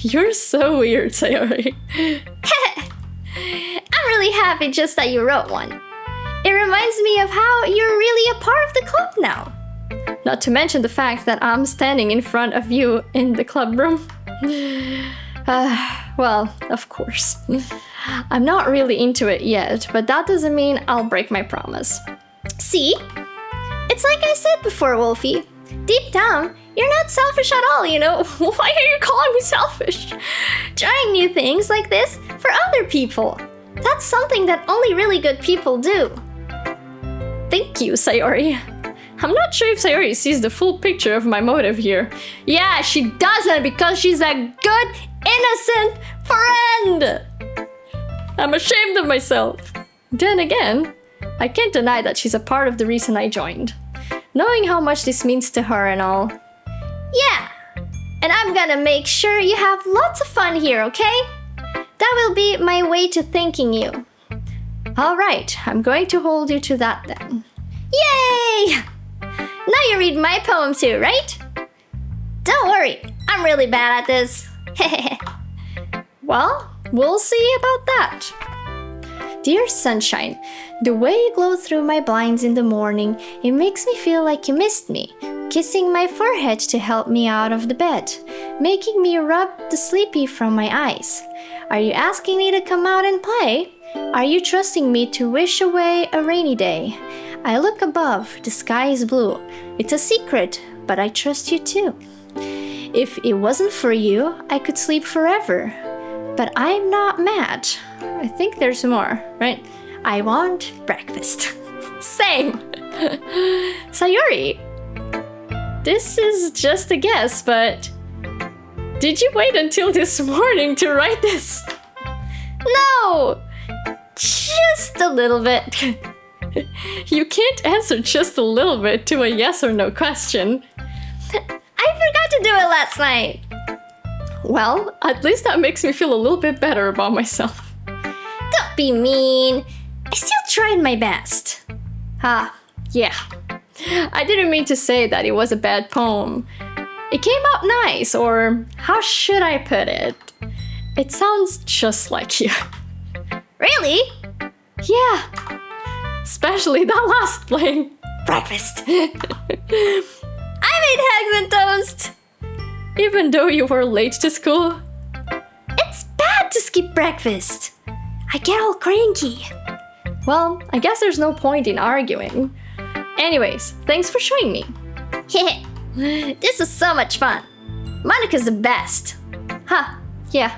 You're so weird, Sayori. I'm really happy just that you wrote one. It reminds me of how you're really a part of the club now. Not to mention the fact that I'm standing in front of you in the club room. Well, of course. I'm not really into it yet, but that doesn't mean I'll break my promise. See? It's like I said before, Wolfie. Deep down, you're not selfish at all, you know? Why are you calling me selfish? Trying new things like this for other people. That's something that only really good people do. Thank you, Sayori. I'm not sure if Sayori sees the full picture of my motive here. Yeah, she doesn't because she's a good, innocent friend! I'm ashamed of myself. Then again, I can't deny that she's a part of the reason I joined. Knowing how much this means to her and all. Yeah, and I'm gonna make sure you have lots of fun here, okay? That will be my way to thanking you. Alright, I'm going to hold you to that then. Yay! Now you read my poem too, right? Don't worry, I'm really bad at this. Well, we'll see about that. Dear sunshine, the way you glow through my blinds in the morning, it makes me feel like you missed me, kissing my forehead to help me out of the bed, making me rub the sleepy from my eyes. Are you asking me to come out and play? Are you trusting me to wish away a rainy day? I look above, the sky is blue. It's a secret, but I trust you too. If it wasn't for you, I could sleep forever. But I'm not mad. I think there's more, right? I want breakfast. Same! Sayori, this is just a guess, but did you wait until this morning to write this? No! Just a little bit. You can't answer just a little bit to a yes or no question. I to do it last night. Well, at least that makes me feel a little bit better about myself. Don't be mean. I still tried my best. Yeah. I didn't mean to say that it was a bad poem. It came out nice, or how should I put it? It sounds just like you. Really? Yeah. Especially that last line. Breakfast. I made eggs and toast. Even though you were late to school? It's bad to skip breakfast. I get all cranky. Well, I guess there's no point in arguing. Anyways, thanks for showing me. This is so much fun. Monica's the best. Yeah.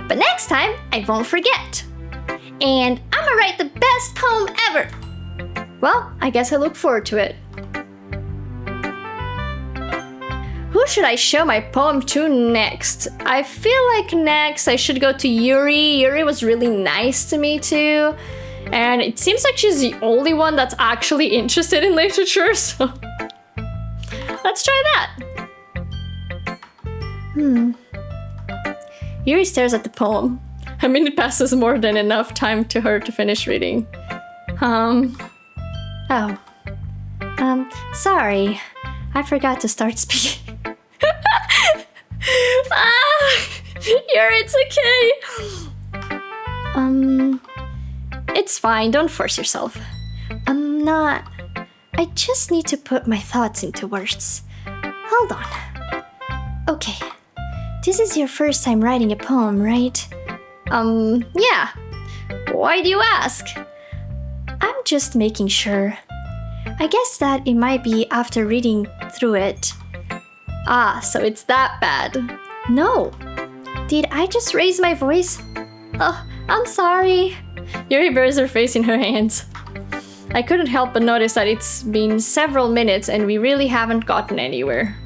But next time, I won't forget. And I'm gonna write the best poem ever. Well, I guess I look forward to it. Who should I show my poem to next? I feel like next I should go to Yuri. Yuri was really nice to me too. And it seems like she's the only one that's actually interested in literature, so let's try that. Yuri stares at the poem. A minute passes more than enough time to her to finish reading. Sorry. I forgot to start speaking. Yuri, it's okay. It's fine, don't force yourself. I'm not. I just need to put my thoughts into words. Hold on. Okay. This is your first time writing a poem, right? Yeah. Why do you ask? I'm just making sure. I guess that it might be after reading through it. So it's that bad. No. Did I just raise my voice? Oh, I'm sorry. Yuri buries her face in her hands. I couldn't help but notice that it's been several minutes and we really haven't gotten anywhere.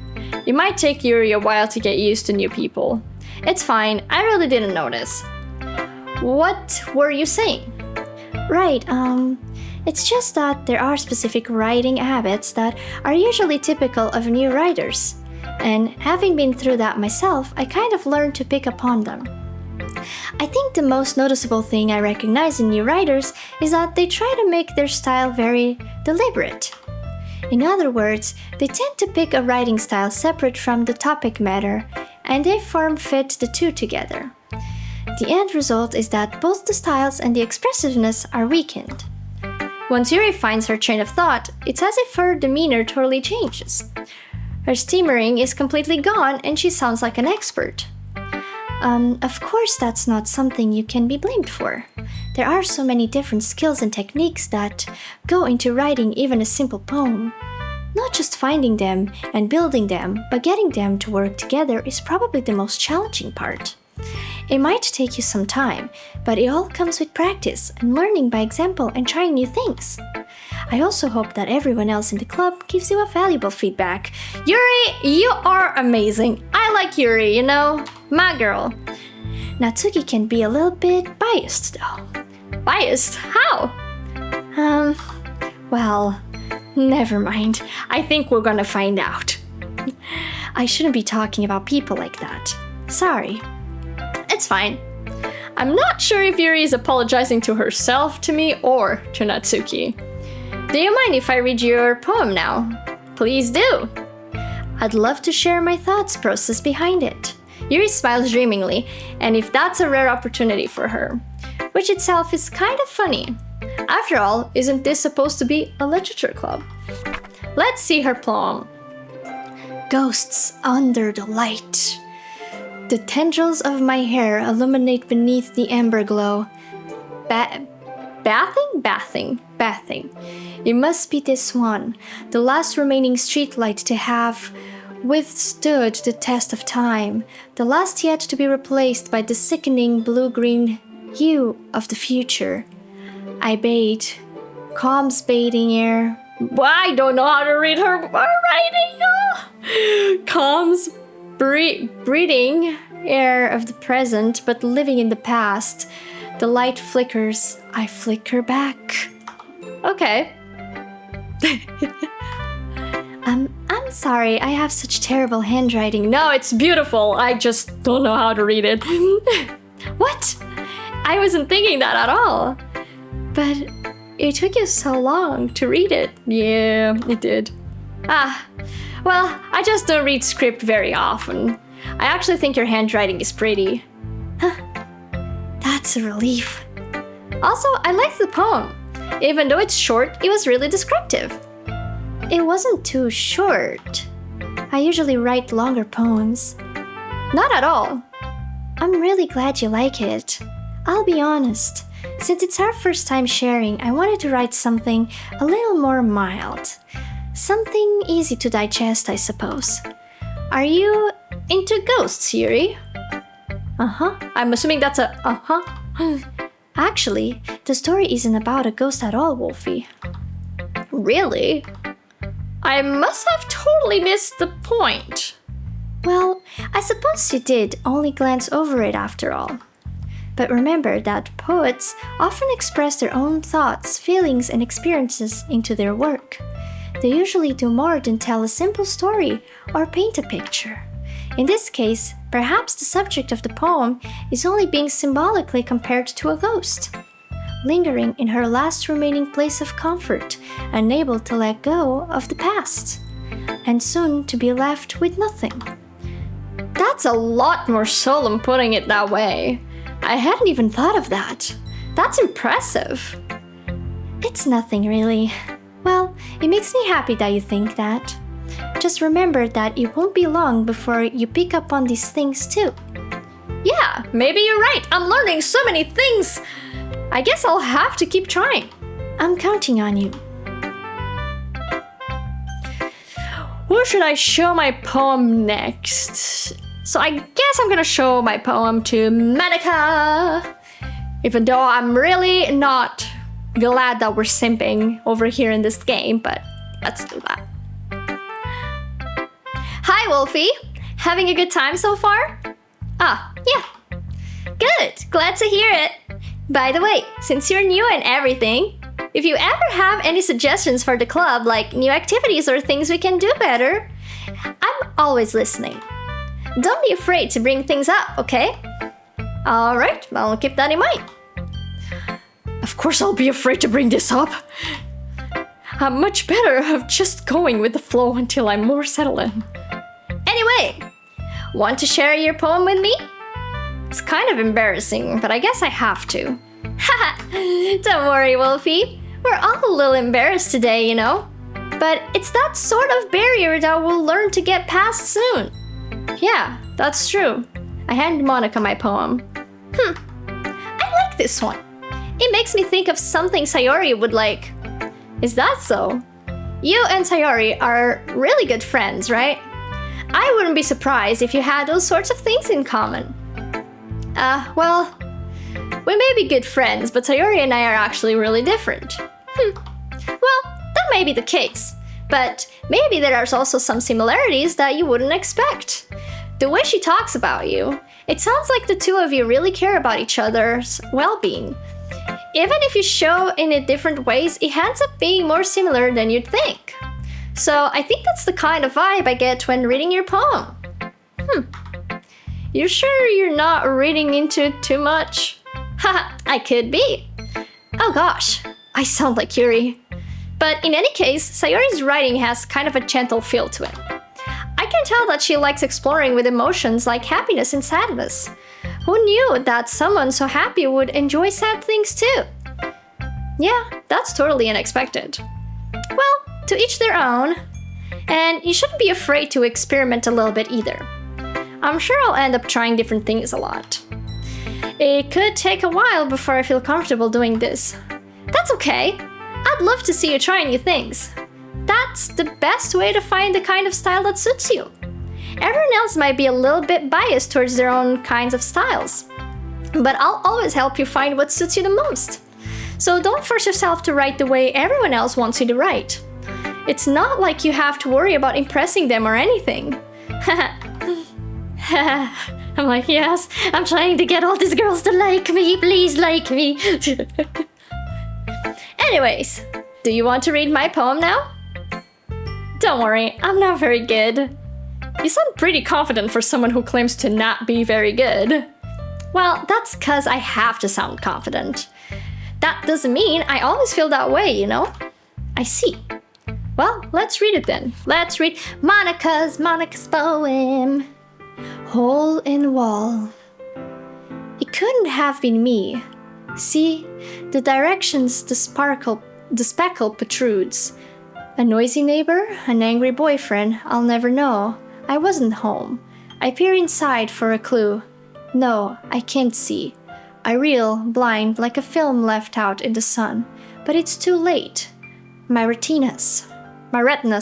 It might take Yuri a while to get used to new people. It's fine, I really didn't notice. What were you saying? Right, it's just that there are specific writing habits that are usually typical of new writers. And having been through that myself, I kind of learned to pick upon them. I think the most noticeable thing I recognize in new writers is that they try to make their style very deliberate. In other words, they tend to pick a writing style separate from the topic matter, and they form-fit the two together. The end result is that both the styles and the expressiveness are weakened. Once Yuri finds her train of thought, it's as if her demeanor totally changes. Her stammering is completely gone and she sounds like an expert. Of course that's not something you can be blamed for. There are so many different skills and techniques that go into writing even a simple poem. Not just finding them and building them, but getting them to work together is probably the most challenging part. It might take you some time, but it all comes with practice and learning by example and trying new things. I also hope that everyone else in the club gives you a valuable feedback. Yuri, you are amazing. I like Yuri, you know? My girl. Natsuki can be a little bit biased though. Biased? How? Well, never mind. I think we're gonna find out. I shouldn't be talking about people like that. Sorry. It's fine. I'm not sure if Yuri is apologizing to herself, to me, or to Natsuki. Do you mind if I read your poem now? Please do. I'd love to share my thoughts process behind it. Yuri smiles dreamingly, and if that's a rare opportunity for her, which itself is kind of funny. After all, isn't this supposed to be a literature club? Let's see her poem. Ghosts under the light. The tendrils of my hair illuminate beneath the amber glow. Bathing. It must be this one, the last remaining streetlight to have withstood the test of time, the last yet to be replaced by the sickening blue-green hue of the future. I bait, calms bathing air. I don't know how to read her writing. Calms breathing air of the present, but living in the past. The light flickers, I flicker back. Okay. I'm I'm sorry, I have such terrible handwriting. No, it's beautiful. I just don't know how to read it. What? I wasn't thinking that at all. But it took you so long to read it. Yeah, it did. Well, I just don't read script very often. I actually think your handwriting is pretty. Huh. That's a relief. Also, I liked the poem. Even though it's short, it was really descriptive. It wasn't too short. I usually write longer poems. Not at all. I'm really glad you like it. I'll be honest. Since it's our first time sharing, I wanted to write something a little more mild. Something easy to digest, I suppose. Are you into ghosts, Yuri? I'm assuming that's a Actually, the story isn't about a ghost at all, Wolfie. Really? I must have totally missed the point. Well, I suppose you did only glance over it after all. But remember that poets often express their own thoughts, feelings, and experiences into their work. They usually do more than tell a simple story or paint a picture. In this case, perhaps the subject of the poem is only being symbolically compared to a ghost, lingering in her last remaining place of comfort, unable to let go of the past, and soon to be left with nothing. That's a lot more solemn putting it that way. I hadn't even thought of that. That's impressive. It's nothing really. Well, it makes me happy that you think that. Just remember that it won't be long before you pick up on these things too. Yeah, maybe you're right. I'm learning so many things. I guess I'll have to keep trying. I'm counting on you. Who should I show my poem next? So I guess I'm gonna show my poem to Manika. Even though I'm really not glad that we're simping over here in this game, but let's do that. Hi, Wolfie. Having a good time so far? Yeah. Good. Glad to hear it. By the way, since you're new and everything, if you ever have any suggestions for the club, like new activities or things we can do better, I'm always listening. Don't be afraid to bring things up, okay? Alright, I'll keep that in mind. Of course I'll be afraid to bring this up. I'm much better of just going with the flow until I'm more settled in. Anyway, want to share your poem with me? It's kind of embarrassing, but I guess I have to. Haha, don't worry, Wolfie. We're all a little embarrassed today, you know? But it's that sort of barrier that we'll learn to get past soon. Yeah, that's true. I handed Monica my poem. I like this one. It makes me think of something Sayori would like. Is that so? You and Sayori are really good friends, right? I wouldn't be surprised if you had those sorts of things in common. Well, we may be good friends, but Sayori and I are actually really different. Well, that may be the case, but maybe there are also some similarities that you wouldn't expect. The way she talks about you, it sounds like the two of you really care about each other's well-being. Even if you show in it different ways, it ends up being more similar than you'd think. So I think that's the kind of vibe I get when reading your poem. You sure you're not reading into it too much? Haha, I could be. Oh gosh, I sound like Yuri. But in any case, Sayori's writing has kind of a gentle feel to it. I can tell that she likes exploring with emotions like happiness and sadness. Who knew that someone so happy would enjoy sad things too? Yeah, that's totally unexpected. Well, to each their own. And you shouldn't be afraid to experiment a little bit either. I'm sure I'll end up trying different things a lot. It could take a while before I feel comfortable doing this. That's okay. I'd love to see you try new things. That's the best way to find the kind of style that suits you. Everyone else might be a little bit biased towards their own kinds of styles. But I'll always help you find what suits you the most. So don't force yourself to write the way everyone else wants you to write. It's not like you have to worry about impressing them or anything. I'm like, yes, I'm trying to get all these girls to like me. Please like me. Anyways, do you want to read my poem now? Don't worry, I'm not very good. You sound pretty confident for someone who claims to not be very good. Well, that's because I have to sound confident. That doesn't mean I always feel that way, you know? I see. Well, let's read it then. Let's read Monica's poem. Hole in wall. It couldn't have been me. See, the directions the speckle protrudes. A noisy neighbor, an angry boyfriend, I'll never know. I wasn't home. I peer inside for a clue. No, I can't see. I reel, blind, like a film left out in the sun. But it's too late. My retinas? I don't know.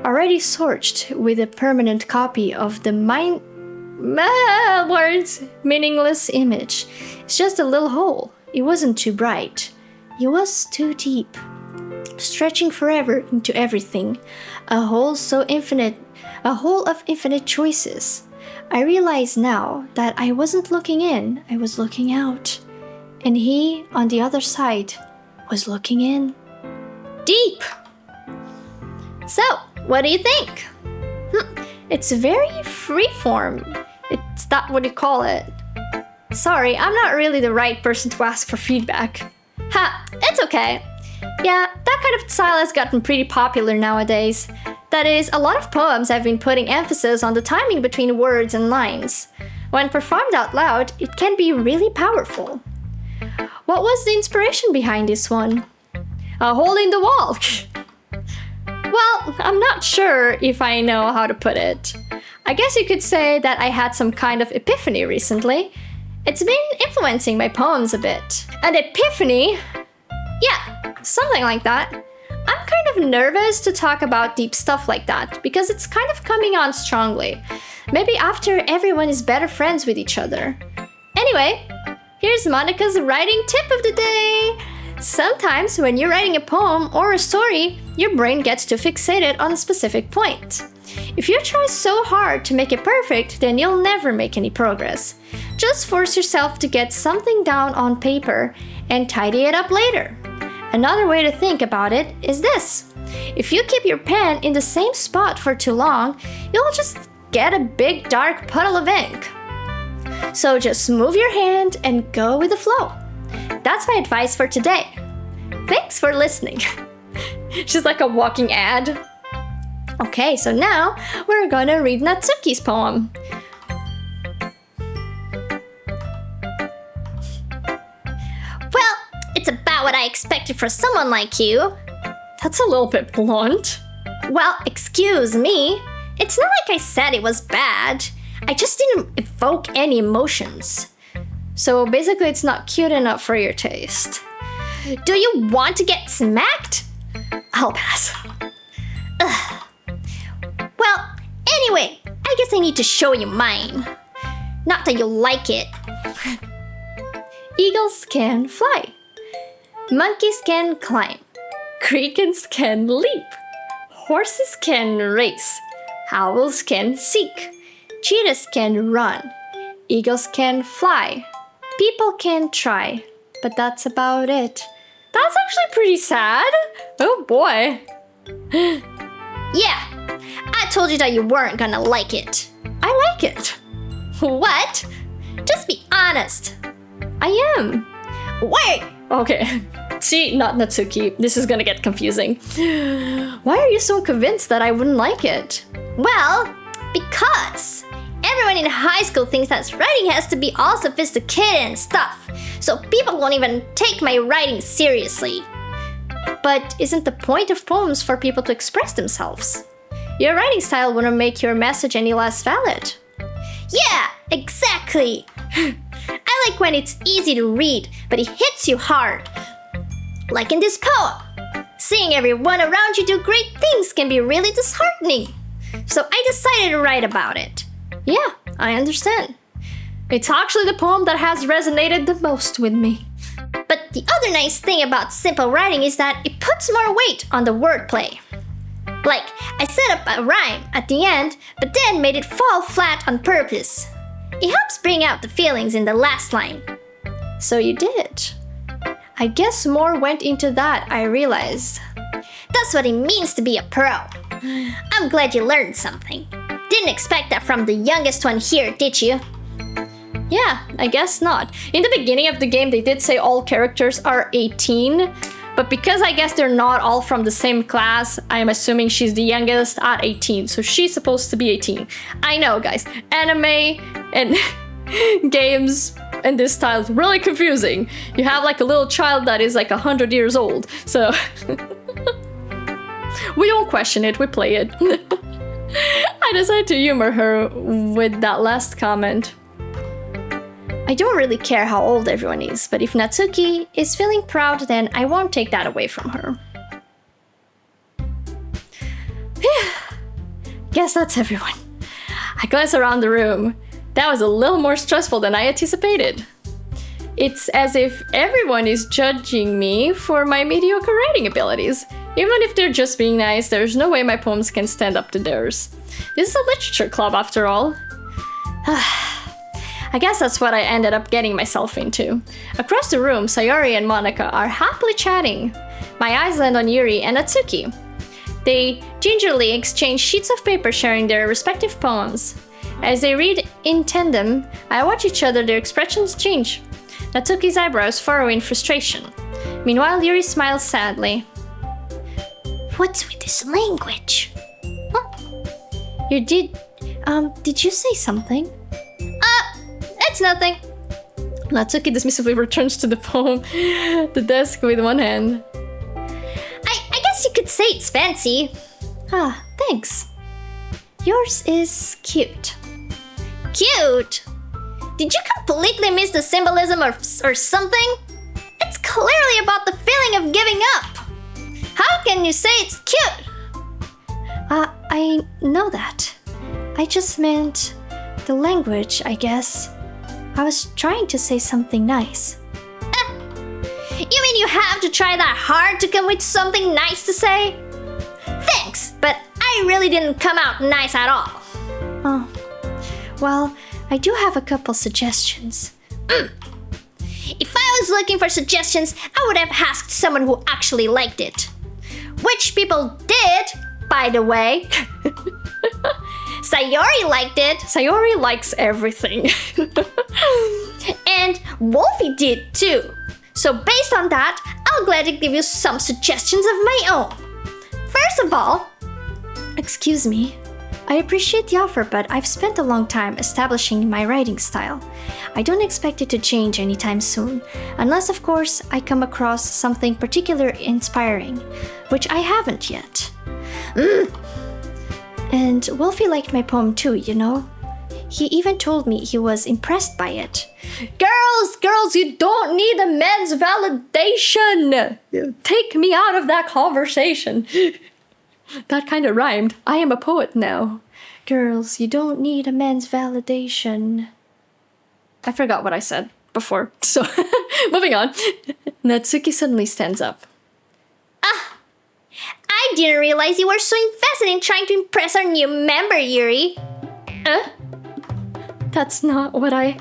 Already searched with a permanent copy of the meaningless image. It's just a little hole. It wasn't too bright. It was too deep. Stretching forever into everything. A hole of infinite choices. I realize now that I wasn't looking in, I was looking out. And he, on the other side, was looking in. Deep! So, what do you think? It's very freeform. It's not what you call it. Sorry, I'm not really the right person to ask for feedback. It's okay. Yeah, that kind of style has gotten pretty popular nowadays. That is, a lot of poems have been putting emphasis on the timing between words and lines. When performed out loud, it can be really powerful. What was the inspiration behind this one? A hole in the wall. Well, I'm not sure if I know how to put it. I guess you could say that I had some kind of epiphany recently. It's been influencing my poems a bit. An epiphany? Yeah, something like that. I'm kind of nervous to talk about deep stuff like that because it's kind of coming on strongly. Maybe after everyone is better friends with each other. Anyway, here's Monica's writing tip of the day. Sometimes when you're writing a poem or a story, your brain gets too fixated on a specific point. If you try so hard to make it perfect, then you'll never make any progress. Just force yourself to get something down on paper and tidy it up later. Another way to think about it is this. If you keep your pen in the same spot for too long, you'll just get a big dark puddle of ink. So just move your hand and go with the flow. That's my advice for today. Thanks for listening. She's like a walking ad. Okay, so now we're gonna read Natsuki's poem. Well, it's about what I expected from someone like you. That's a little bit blunt. Well, excuse me. It's not like I said it was bad. I just didn't evoke any emotions. So basically it's not cute enough for your taste. Do you want to get smacked? I'll pass. Ugh. Well, anyway, I guess I need to show you mine. Not that you'll like it. Eagles can fly. Monkeys can climb. Crickets can leap. Horses can race. Owls can seek. Cheetahs can run. Eagles can fly. People can try. But that's about it. That's actually pretty sad. Oh boy. Yeah, I told you that you weren't gonna like it. I like it. What? Just be honest. I am. Wait! Okay. See, not Natsuki. This is gonna get confusing. Why are you so convinced that I wouldn't like it? Well, because everyone in high school thinks that writing has to be all sophisticated and stuff. So people won't even take my writing seriously. But isn't the point of poems for people to express themselves? Your writing style wouldn't make your message any less valid. Yeah, exactly. I like when it's easy to read, but it hits you hard. Like in this poem. Seeing everyone around you do great things can be really disheartening. So I decided to write about it. Yeah, I understand. It's actually the poem that has resonated the most with me. But the other nice thing about simple writing is that it puts more weight on the wordplay. Like, I set up a rhyme at the end, but then made it fall flat on purpose. It helps bring out the feelings in the last line. So you did. I guess more went into that, I realized. The That's what it means to be a pro. I'm glad you learned something. Didn't expect that from the youngest one here, did you? Yeah, I guess not. In the beginning of the game, they did say all characters are 18, but because I guess they're not all from the same class, I'm assuming she's the youngest at 18, so she's supposed to be 18. I know, guys, anime and games and this style is really confusing. You have like a little child that is like 100 years old, so we don't question it, we play it. I decided to humor her with that last comment. I don't really care how old everyone is, but if Natsuki is feeling proud, then I won't take that away from her. Guess that's everyone. I glance around the room. That was a little more stressful than I anticipated. It's as if everyone is judging me for my mediocre writing abilities. Even if they're just being nice, there's no way my poems can stand up to theirs. This is a literature club after all. I guess that's what I ended up getting myself into. Across the room, Sayori and Monica are happily chatting. My eyes land on Yuri and Natsuki. They gingerly exchange sheets of paper sharing their respective poems. As they read in tandem, I watch each other, their expressions change. Natsuki's eyebrows furrow in frustration. Meanwhile, Yuri smiles sadly. What's with this language? Huh? Did you say something? It's nothing. Natsuki dismissively returns to the desk with one hand. I guess you could say it's fancy. Ah, thanks. Yours is cute. Cute? Did you completely miss the symbolism or something? It's clearly about the feeling of giving up. How can you say it's cute? I know that. I just meant the language, I guess. I was trying to say something nice. You mean you have to try that hard to come with something nice to say? Thanks, but I really didn't come out nice at all. Oh, well, I do have a couple suggestions. If I was looking for suggestions, I would have asked someone who actually liked it. Which people did, by the way. Sayori liked it. Sayori likes everything. And Wolfie did too. So based on that, I'll gladly give you some suggestions of my own. First of all, excuse me. I appreciate the offer, but I've spent a long time establishing my writing style. I don't expect it to change anytime soon, unless of course I come across something particularly inspiring, which I haven't yet. And Wolfie liked my poem too, you know? He even told me he was impressed by it. Girls, you don't need a man's validation! Take me out of that conversation. That kind of rhymed. I am a poet now. Girls, you don't need a man's validation. I forgot what I said before, so moving on. Natsuki suddenly stands up. I didn't realize you were so invested in trying to impress our new member, Yuri. That's not what I...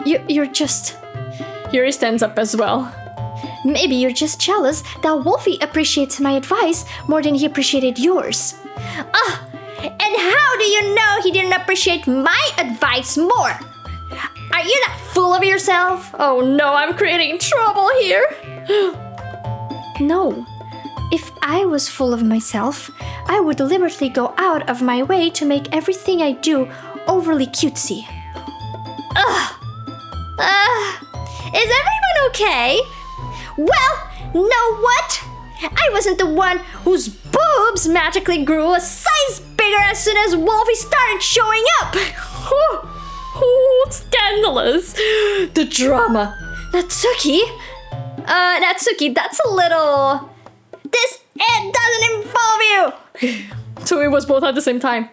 You're just... Yuri stands up as well. Maybe you're just jealous that Wolfie appreciates my advice more than he appreciated yours. And how do you know he didn't appreciate my advice more? Are you that full of yourself? Oh no, I'm creating trouble here. No. If I was full of myself, I would deliberately go out of my way to make everything I do overly cutesy. Is everyone okay? Well, know what? I wasn't the one whose boobs magically grew a size bigger as soon as Wolfie started showing up. Scandalous. The drama. Natsuki, that's a little... It doesn't involve you! So it was both at the same time.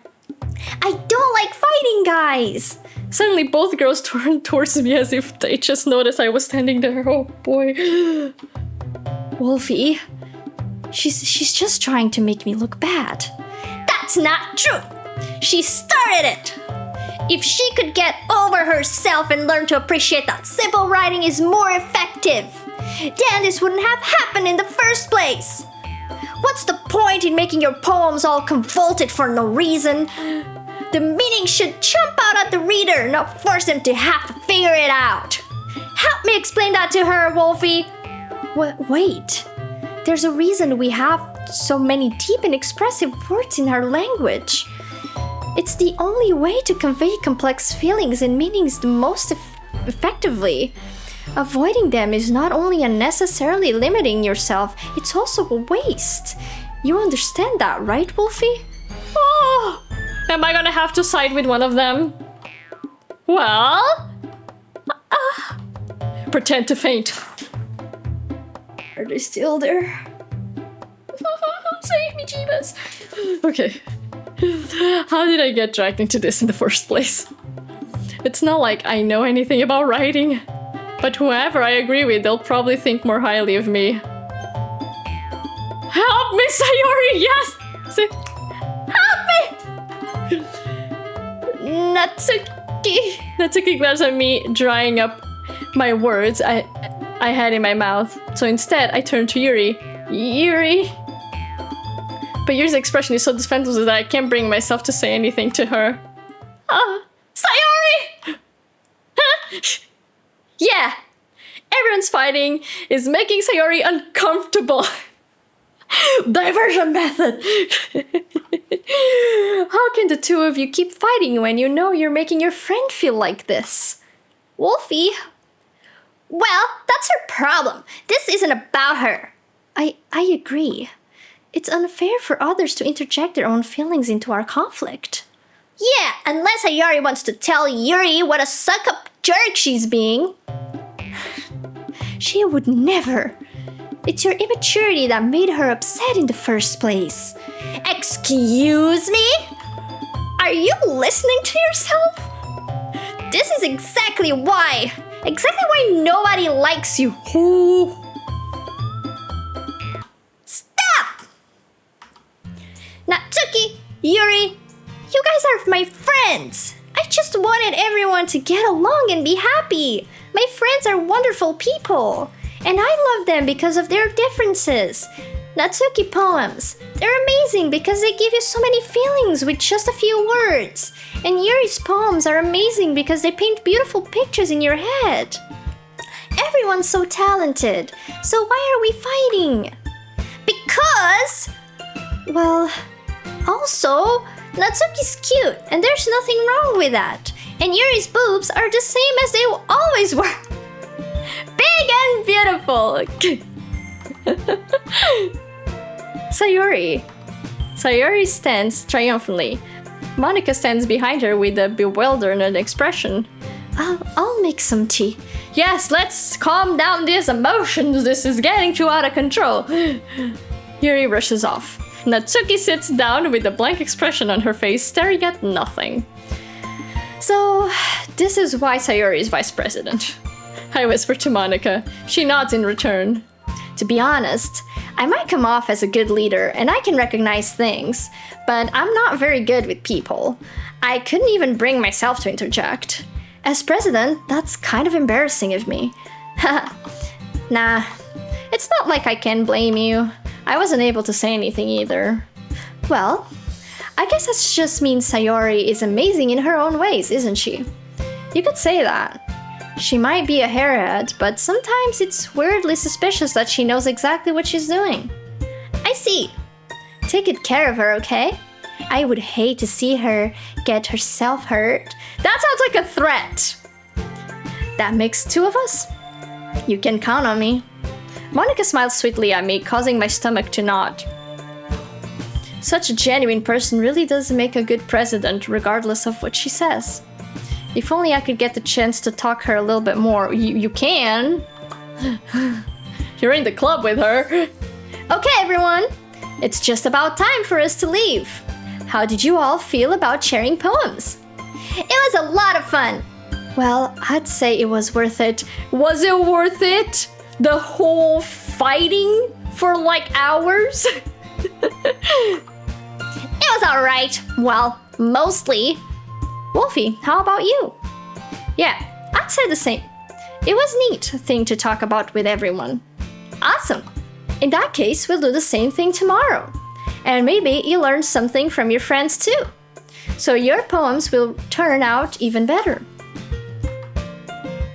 I don't like fighting guys! Suddenly both girls turned towards me as if they just noticed I was standing there. Oh boy. Wolfie, she's just trying to make me look bad. That's not true! She started it! If she could get over herself and learn to appreciate that simple writing is more effective, then this wouldn't have happened in the first place. What's the point in making your poems all convoluted for no reason? The meaning should jump out at the reader, not force them to have to figure it out. Help me explain that to her, Wolfie. Wait. There's a reason we have so many deep and expressive words in our language. It's the only way to convey complex feelings and meanings the most effectively. Avoiding them is not only unnecessarily limiting yourself, it's also a waste. You understand that, right, Wolfie? Oh, am I gonna have to side with one of them? Well... pretend to faint. Are they still there? Save me, Jeebus. Okay. How did I get dragged into this in the first place? It's not like I know anything about writing, but whoever I agree with, they'll probably think more highly of me. Help me, Sayori! Yes! Help me! Natsuki glares at me, drying up my words I had in my mouth. So instead, I turn to Yuri. Yuri! But Yuri's expression is so defenseless that I can't bring myself to say anything to her. Sayori! Yeah! Everyone's fighting is making Sayori uncomfortable. Diversion method! How can the two of you keep fighting when you know you're making your friend feel like this? Wolfie? Well, that's her problem. This isn't about her. I agree. It's unfair for others to interject their own feelings into our conflict. Yeah, unless Sayori wants to tell Yuri what a suck-up jerk she's being. She would never. It's your immaturity that made her upset in the first place. Excuse me? Are you listening to yourself? This is exactly why nobody likes you. Stop! Natsuki, Yuri, you guys are my friends. I just wanted everyone to get along and be happy. My friends are wonderful people, and I love them because of their differences. Natsuki poems, they're amazing because they give you so many feelings with just a few words. And Yuri's poems are amazing because they paint beautiful pictures in your head. Everyone's so talented, so why are we fighting? Because... well, also, Natsuki's cute, and there's nothing wrong with that. And Yuri's boobs are the same as they always were. Big and beautiful. Sayori stands triumphantly. Monica stands behind her with a bewildered expression. I'll make some tea. Yes, let's calm down these emotions. This is getting too out of control. Yuri rushes off. Natsuki sits down with a blank expression on her face, staring at nothing. So, this is why Sayori is vice president. I whisper to Monica. She nods in return. To be honest, I might come off as a good leader and I can recognize things, but I'm not very good with people. I couldn't even bring myself to interject. As president, that's kind of embarrassing of me. Nah, it's not like I can blame you. I wasn't able to say anything either. Well, I guess that just means Sayori is amazing in her own ways, isn't she? You could say that. She might be a hairhead, but sometimes it's weirdly suspicious that she knows exactly what she's doing. I see. Take good care of her, okay? I would hate to see her get herself hurt. That sounds like a threat. That makes two of us. You can count on me. Monica smiles sweetly at me, causing my stomach to knot. Such a genuine person really does make a good president, regardless of what she says. If only I could get the chance to talk her a little bit more. You can. You're in the club with her. Okay, everyone. It's just about time for us to leave. How did you all feel about sharing poems? It was a lot of fun. Well, I'd say it was worth it. Was it worth it? The whole fighting for like hours? It was alright. Well, mostly. Wolfie, how about you? Yeah, I'd say the same. It was a neat thing to talk about with everyone. Awesome. In that case, we'll do the same thing tomorrow. And maybe you learn something from your friends too. So your poems will turn out even better.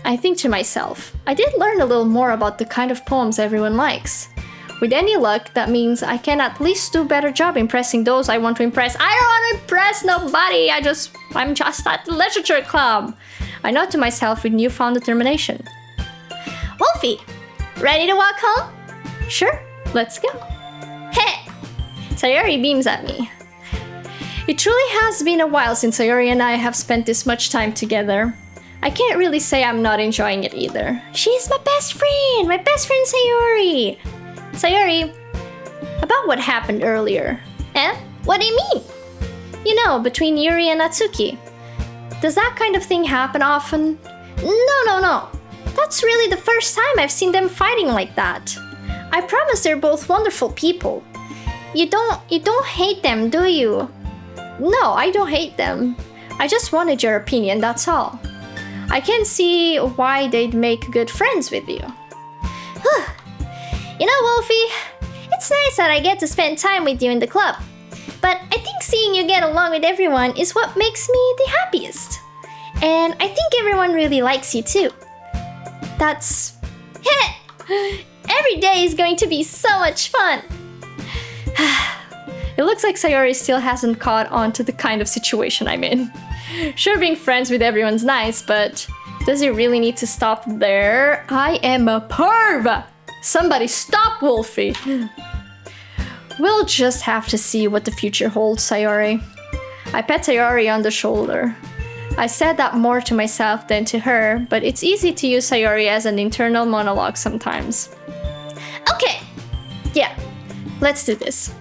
I think to myself, I did learn a little more about the kind of poems everyone likes. With any luck, that means I can at least do a better job impressing those I want to impress. I don't want to impress nobody, I'm just at the literature club. I nod to myself with newfound determination. Wolfie, ready to walk home? Sure, let's go. Hey! Sayori beams at me. It truly has been a while since Sayori and I have spent this much time together. I can't really say I'm not enjoying it either. She's my best friend Sayori. Sayori, about what happened earlier. Eh? What do you mean? You know, between Yuri and Natsuki. Does that kind of thing happen often? No. That's really the first time I've seen them fighting like that. I promise they're both wonderful people. You don't hate them, do you? No, I don't hate them. I just wanted your opinion, that's all. I can see why they'd make good friends with you. You know, Wolfie, it's nice that I get to spend time with you in the club. But I think seeing you get along with everyone is what makes me the happiest. And I think everyone really likes you too. That's... Every day is going to be so much fun. It looks like Sayori still hasn't caught on to the kind of situation I'm in. Sure, being friends with everyone's nice, but does it really need to stop there? I am a perv! Somebody stop Wolfie! We'll just have to see what the future holds, Sayori. I pat Sayori on the shoulder. I said that more to myself than to her, but it's easy to use Sayori as an internal monologue sometimes. Okay! Yeah, let's do this.